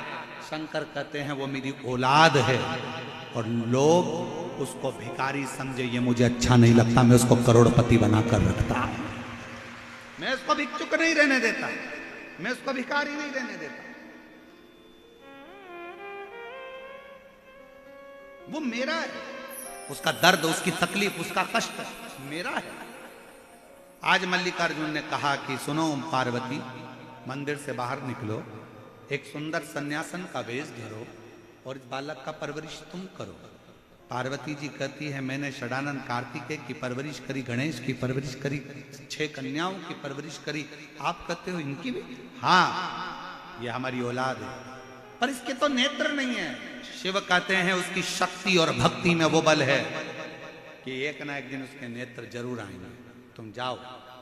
शंकर कहते हैं वो मेरी औलाद है। और लोग उसको भिखारी समझे, ये मुझे अच्छा नहीं लगता, मैं उसको करोड़पति बनाकर रखता हूं, मैं उसको भिक्षुक नहीं रहने देता, मैं उसको भिखारी नहीं रहने देता। वो मेरा है, उसका दर्द, उसकी तकलीफ, उसका कष्ट मेरा है। आज मल्लिकार्जुन ने कहा कि सुनो पार्वती, मंदिर से बाहर निकलो, एक सुंदर सन्यासन का वेश धरो और इस बालक का परवरिश तुम करो। पार्वती जी कहती है मैंने षडानंद कार्तिकेय की परवरिश करी, गणेश की परवरिश करी, 6 कन्याओं की परवरिश करी, आप कहते हो इनकी भी? हाँ, ये हमारी औलाद है, पर इसके तो नेत्र नहीं है। शिव कहते हैं उसकी शक्ति और भक्ति में वो बल है कि एक ना एक दिन उसके नेत्र जरूर आएंगे, तुम जाओ।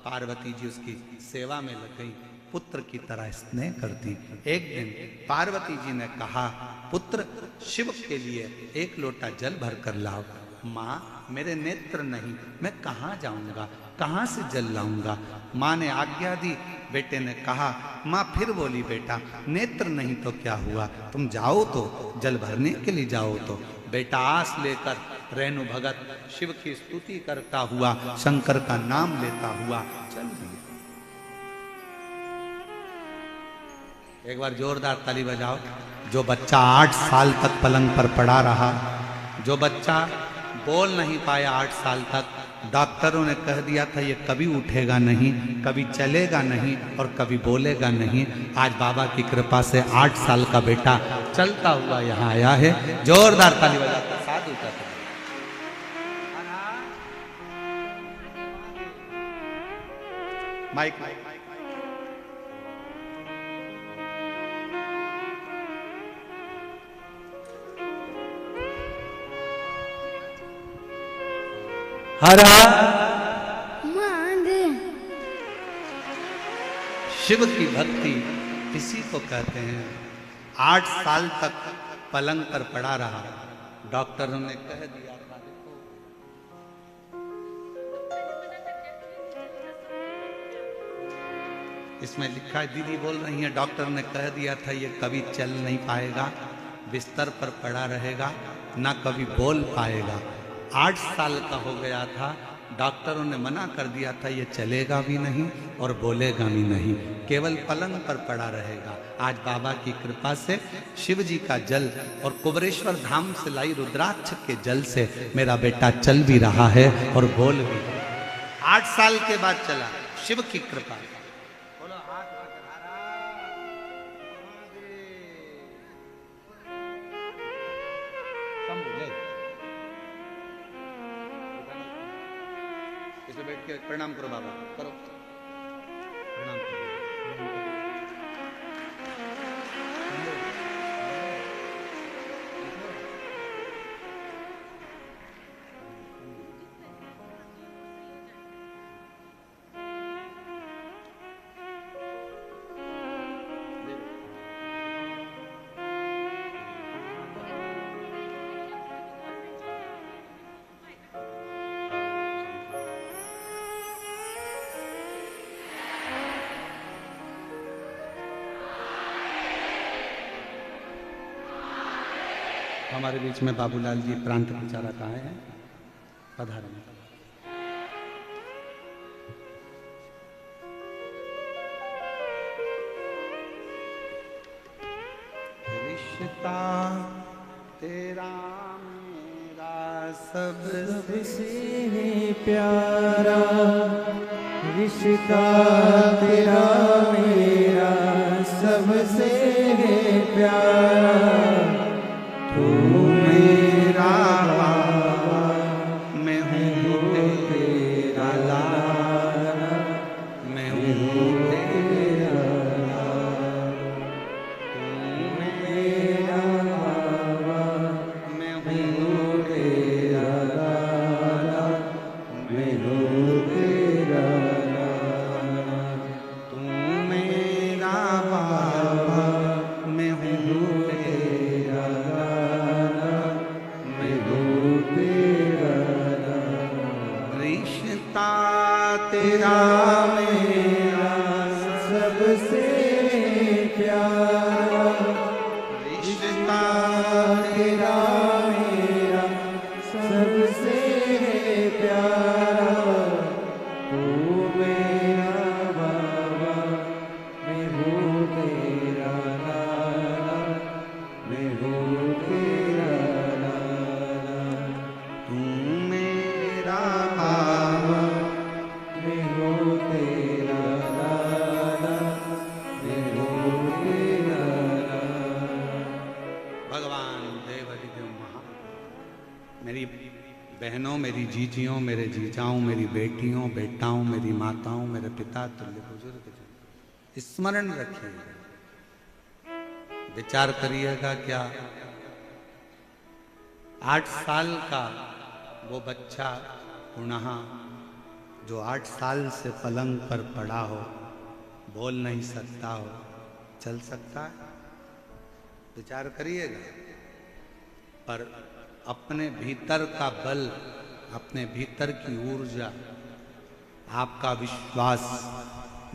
पार्वती जी उसकी सेवा में लग गई, पुत्र की तरह स्नेह करती। एक दिन पार्वती जी ने कहा, पुत्र शिव के लिए 1 लोटा जल भर कर लाओ। माँ मेरे नेत्र नहीं, मैं कहाँ जाऊंगा, कहाँ से जल लाऊंगा? माँ ने आज्ञा दी, बेटे ने कहा। माँ फिर बोली, बेटा नेत्र नहीं तो क्या हुआ, तुम जाओ तो, जल भरने के लिए जाओ तो। बेटा आस लेकर रेणु भगत शिव की स्तुति करता हुआ, शंकर का नाम लेता हुआ चल दिया। एक बार जोरदार ताली बजाओ। जो बच्चा 8 साल तक पलंग पर पड़ा रहा, जो बच्चा बोल नहीं पाया 8 साल तक, डॉक्टरों ने कह दिया था ये कभी उठेगा नहीं, कभी चलेगा नहीं और कभी बोलेगा नहीं, आज बाबा की कृपा से 8 साल का बेटा चलता हुआ यहाँ आया है। जोरदार ताली बजाकर साधु का माइक हरा शिव की भक्ति इसी को कहते हैं। 8 साल तक पलंग पर पड़ा रहा, डॉक्टरों ने कह दिया था, इसमें लिखा है, दीदी बोल रही है, डॉक्टर ने कह दिया था ये कभी चल नहीं पाएगा, बिस्तर पर पड़ा रहेगा, ना कभी बोल पाएगा। 8 साल का हो गया था, डॉक्टरों ने मना कर दिया था ये चलेगा भी नहीं और बोलेगा भी नहीं, केवल पलंग पर पड़ा रहेगा। आज बाबा की कृपा से शिव जी का जल और कुबरेश्वर धाम से लाई रुद्राक्ष के जल से मेरा बेटा चल भी रहा है और बोल भी। 8 साल के बाद चला, शिव की कृपा। बोलो हाथ इसे बैठ के प्रणाम करो बाबा, करो प्रणाम करो। हमारे बीच में बाबूलाल जी प्रांत प्रचारक आए हैं, पधारें। रिश्ता तेरा मेरा सबसे प्यारा, रिश्ता तेरा मेरा सबसे प्यारा, तू मेरा बाबा मैं हूँ तेरा लाला, मैं हूँ तेरा लाला, तू मेरा बाबा मैं हूँ तेरा लाला, मैं हूँ तेरा लाला, तू मेरा बाबा मैं हूँ तेरा लाला, मैं हूँ तेरा लाला। रिश्ता तेरा मेरा सबसे प्यारा, रिश्ता तेरा मेरा सबसे प्यारा, तू मेरा बाबा मैं हूँ तेरा लाला, मैं हूँ तेरा लाला, तू मेरा बाबा मैं हूँ तेरा लाला, मैं हूँ तेरा लाला। भगवान देवादिदेव महा, मेरी बहनों, मेरी जीजियों, मेरे जीजाओं, मेरी बेटियों, बेटाओं, मेरी माताओं, मेरे पिता तुल्य बुजुर्ग जन, स्मरण रखिएगा, विचार करिएगा। क्या 8 साल का वो बच्चा पुनः जो 8 साल से पलंग पर पड़ा हो, बोल नहीं सकता हो, चल सकता है? विचार करिएगा। पर अपने भीतर का बल, अपने भीतर की ऊर्जा, आपका विश्वास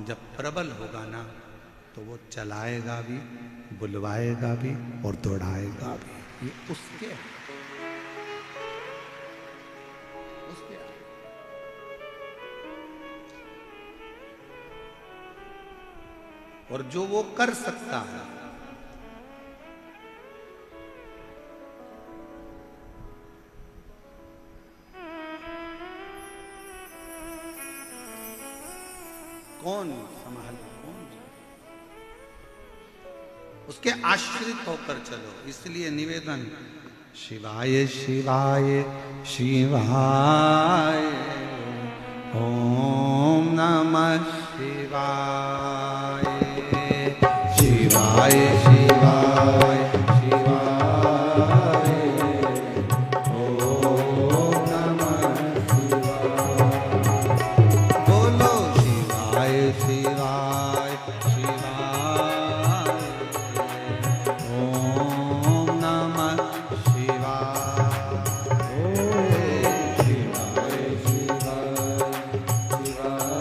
जब प्रबल होगा ना, तो वो चलाएगा भी, बुलवाएगा भी और दौड़ाएगा भी। ये उसके और जो वो कर सकता है, कौन संभाल, कौन उसके आश्रित होकर चलो। इसलिए निवेदन, शिवाय शिवाय शिवाय, ओम नमः शिवाय, शिवाय शिवाय शिवाय, ओम नमः शिवाय। बोलो शिवाय शिवाय शिवाय, ओम नमः शिवाय, शिवाय शिवाय शिवाय,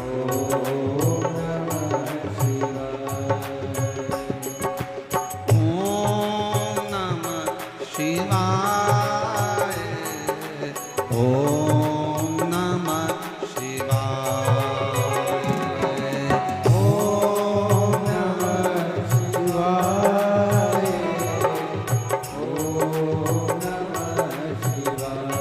ओम नमः शिवाय, ओम नमः शिवाय, ओम नमः शिवाय, ओम नमः शिवाय, ओम नमः शिवाय,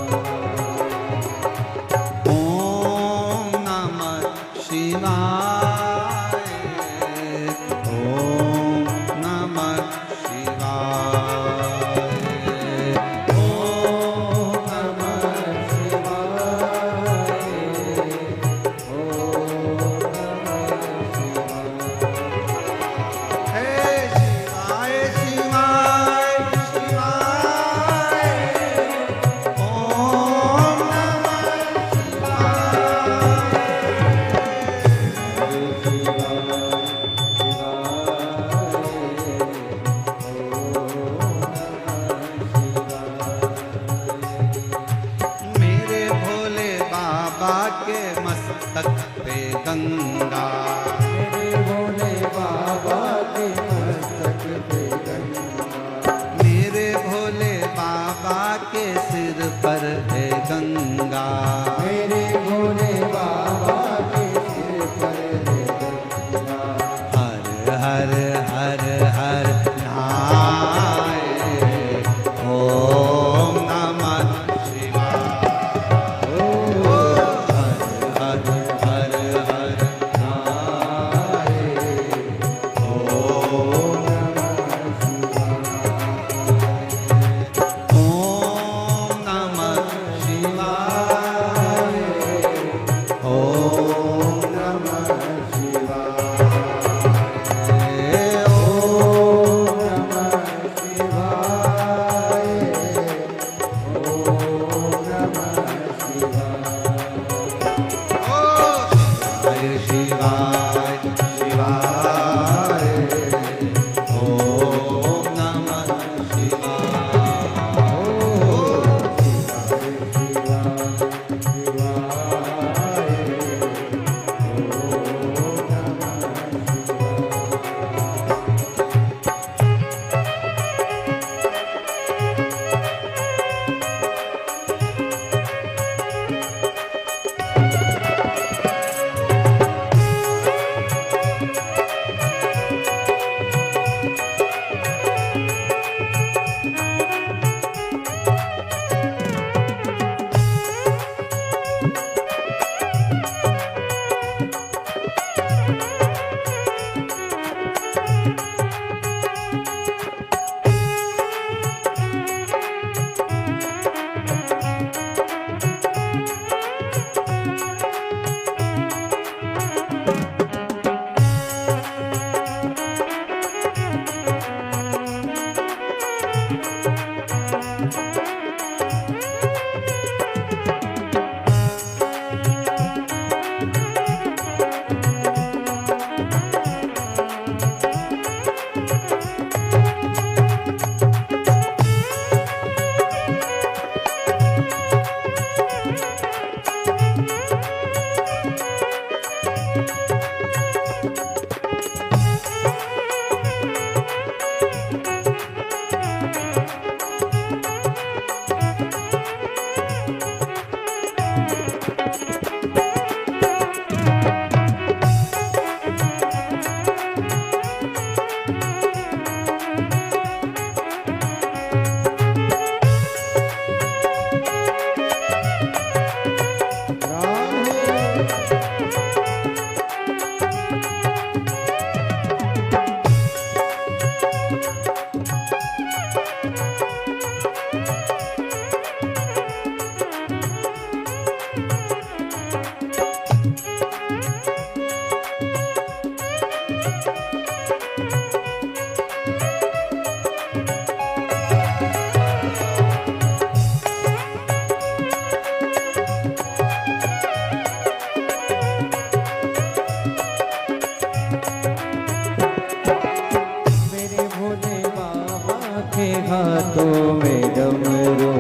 हाथों में डमरू,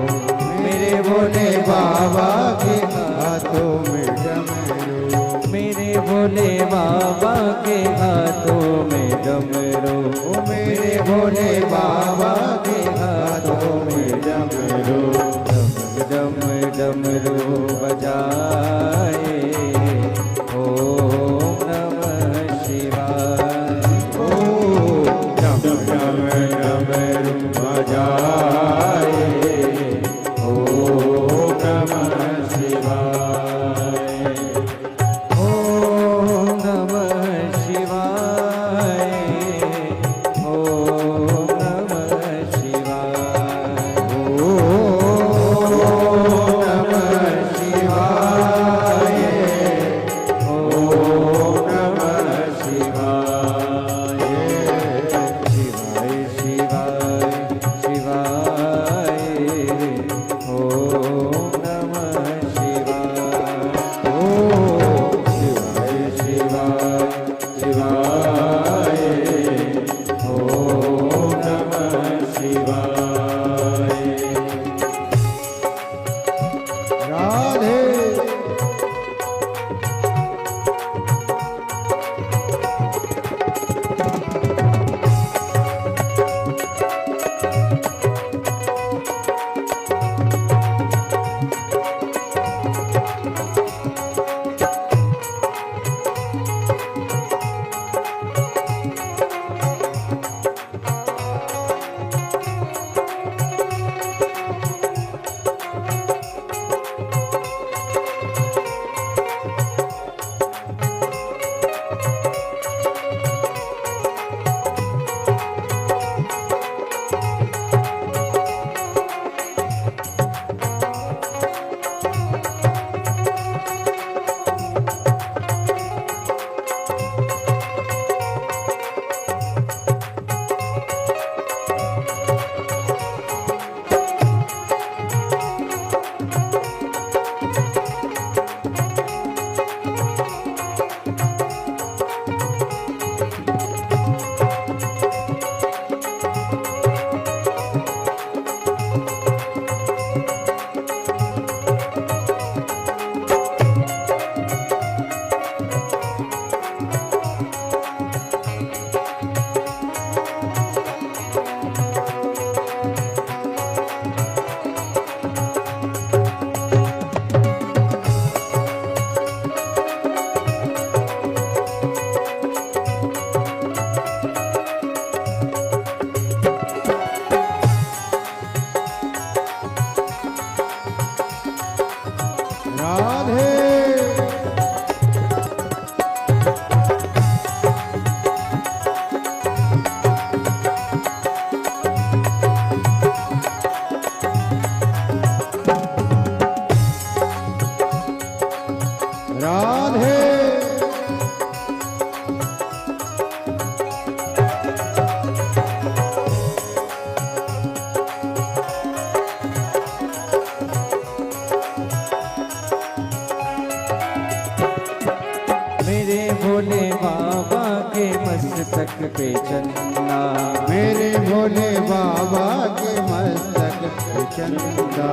मेरे भोले बाबा के हाथों में डमरू, मेरे भोले बाबा के हाथों में डमरू, मेरे भोले बाबा के हाथों में डमरू, डम डमरू बजाए ओम नमः शिवाय, ओम डमरू बजाए ओम नमः शिवाय, ओम नमः शिवाय, ओम नमः शिवाय, ओम नमः शिवाय, ओम नमः शिवाय, शिवाय शिवाय शिवाय बाबा के मस्तक पे चंदा, मेरे भोले बाबा के मस्तक पे चंदा,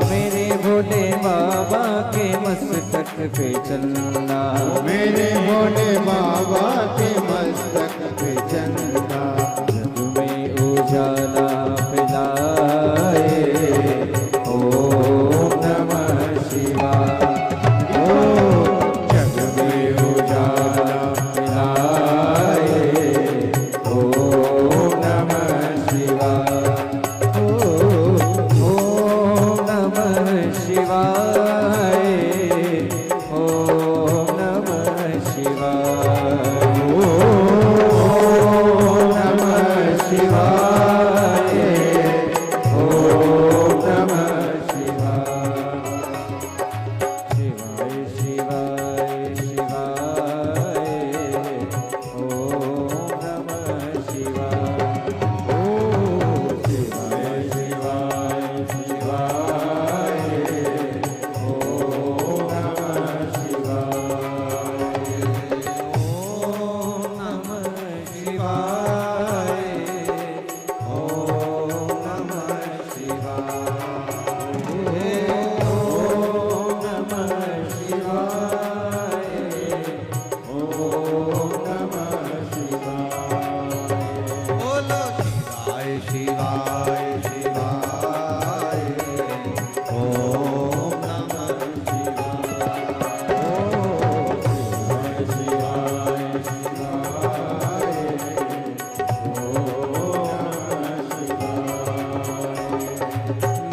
मेरे भोले बाबा के मस्तक पे चंदा, मेरे भोले बाबा के मस्तक पे चंदा, जग में उजाला फैलाए ओम नमः शिवाय। जग में उजाला फैलाए ओम नमः शिवाय। ओम नमः शिवाय। ओम नमः शिवाय। ओम नमः शिवाय। ओम नमः शिवाय। शिवाय शिवाय शिवाय। ओम नमः शिवाय। ओम शिवाय शिवाय शिवाय। ओम नमः शिवाय। ओम नमः शिवाय। ओम नमः शिवाय। ओम नमः शिवाय। ओम नमः शिवाय। बोलो शिवाय शिवाय शिवाय ओम नमः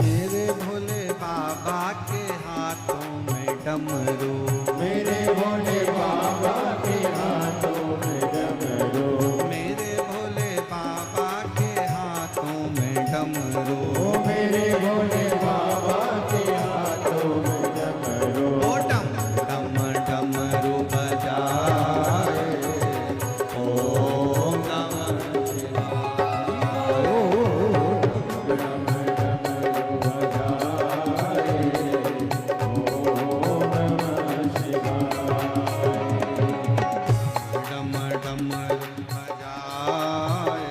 मेरे भोले बाबा के हाथों में डमरू, मेरे भोले बाबा के हाथों में डमरू, मेरे भोले बाबा के हाथों में डमरू, मेरे भोले बाबा के हाथों में डमरू, ओ डम डम डमरू बजाए ओम नमः डम डमरू बजाए ओम नमः डम डम डमरू बजाए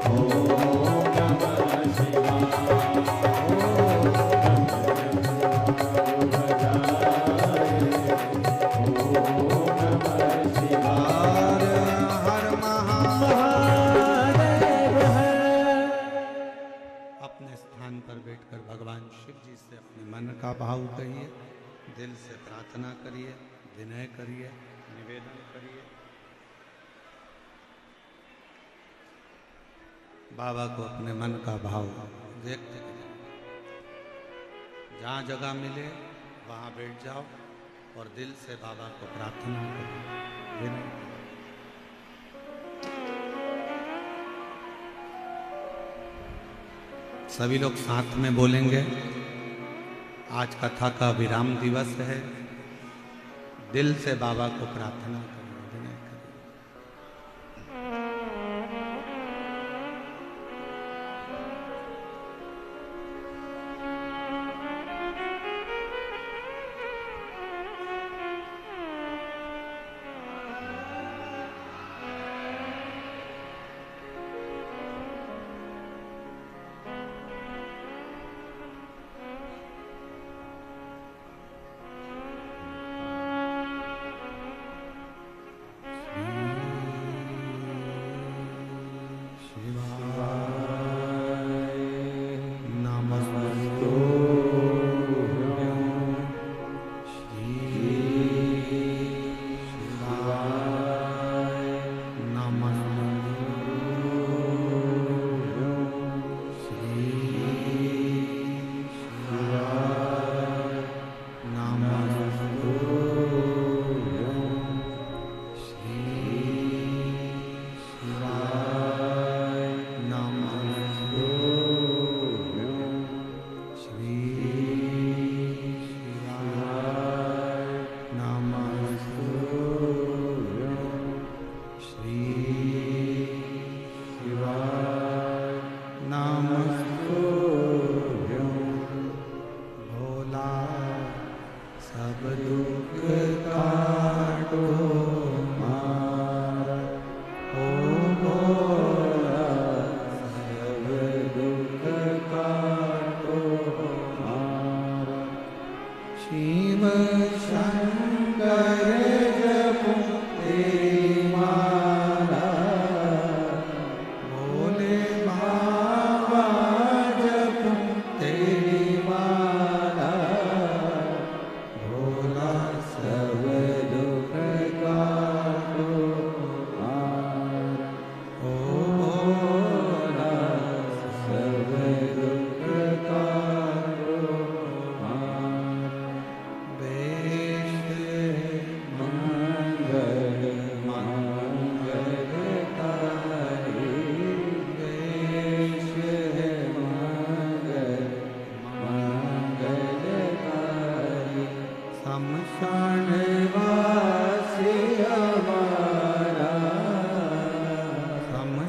ओम नमः हर हर महादेव। अपने स्थान पर बैठकर भगवान शिव जी से अपने मन का भाव कहिए, दिल से प्रार्थना करिए, विनय करिए, निवेदन करिए। बाबा को अपने मन का भाव व्यक्त करिए। जहाँ जगह मिले वहाँ बैठ जाओ और दिल से बाबा को प्रार्थना करिए, विनय करिए। सभी लोग साथ में बोलेंगे। आज कथा का विराम दिवस है। दिल से बाबा को प्रार्थना करिए, विनय करिए।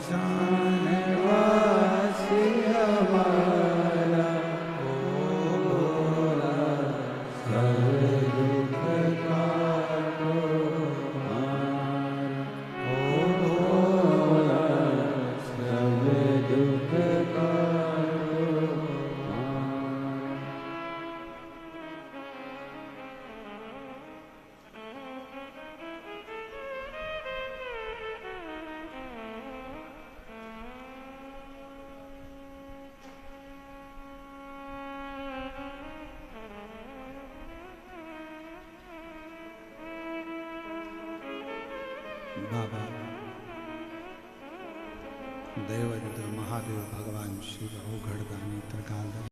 शमशानवासी हमारा भोला, सब दुख काटो हमारा। ओ भोला, सब दुख काटो हमारा। बाबा देवाधिदेव महादेव भगवान शिव अवघड़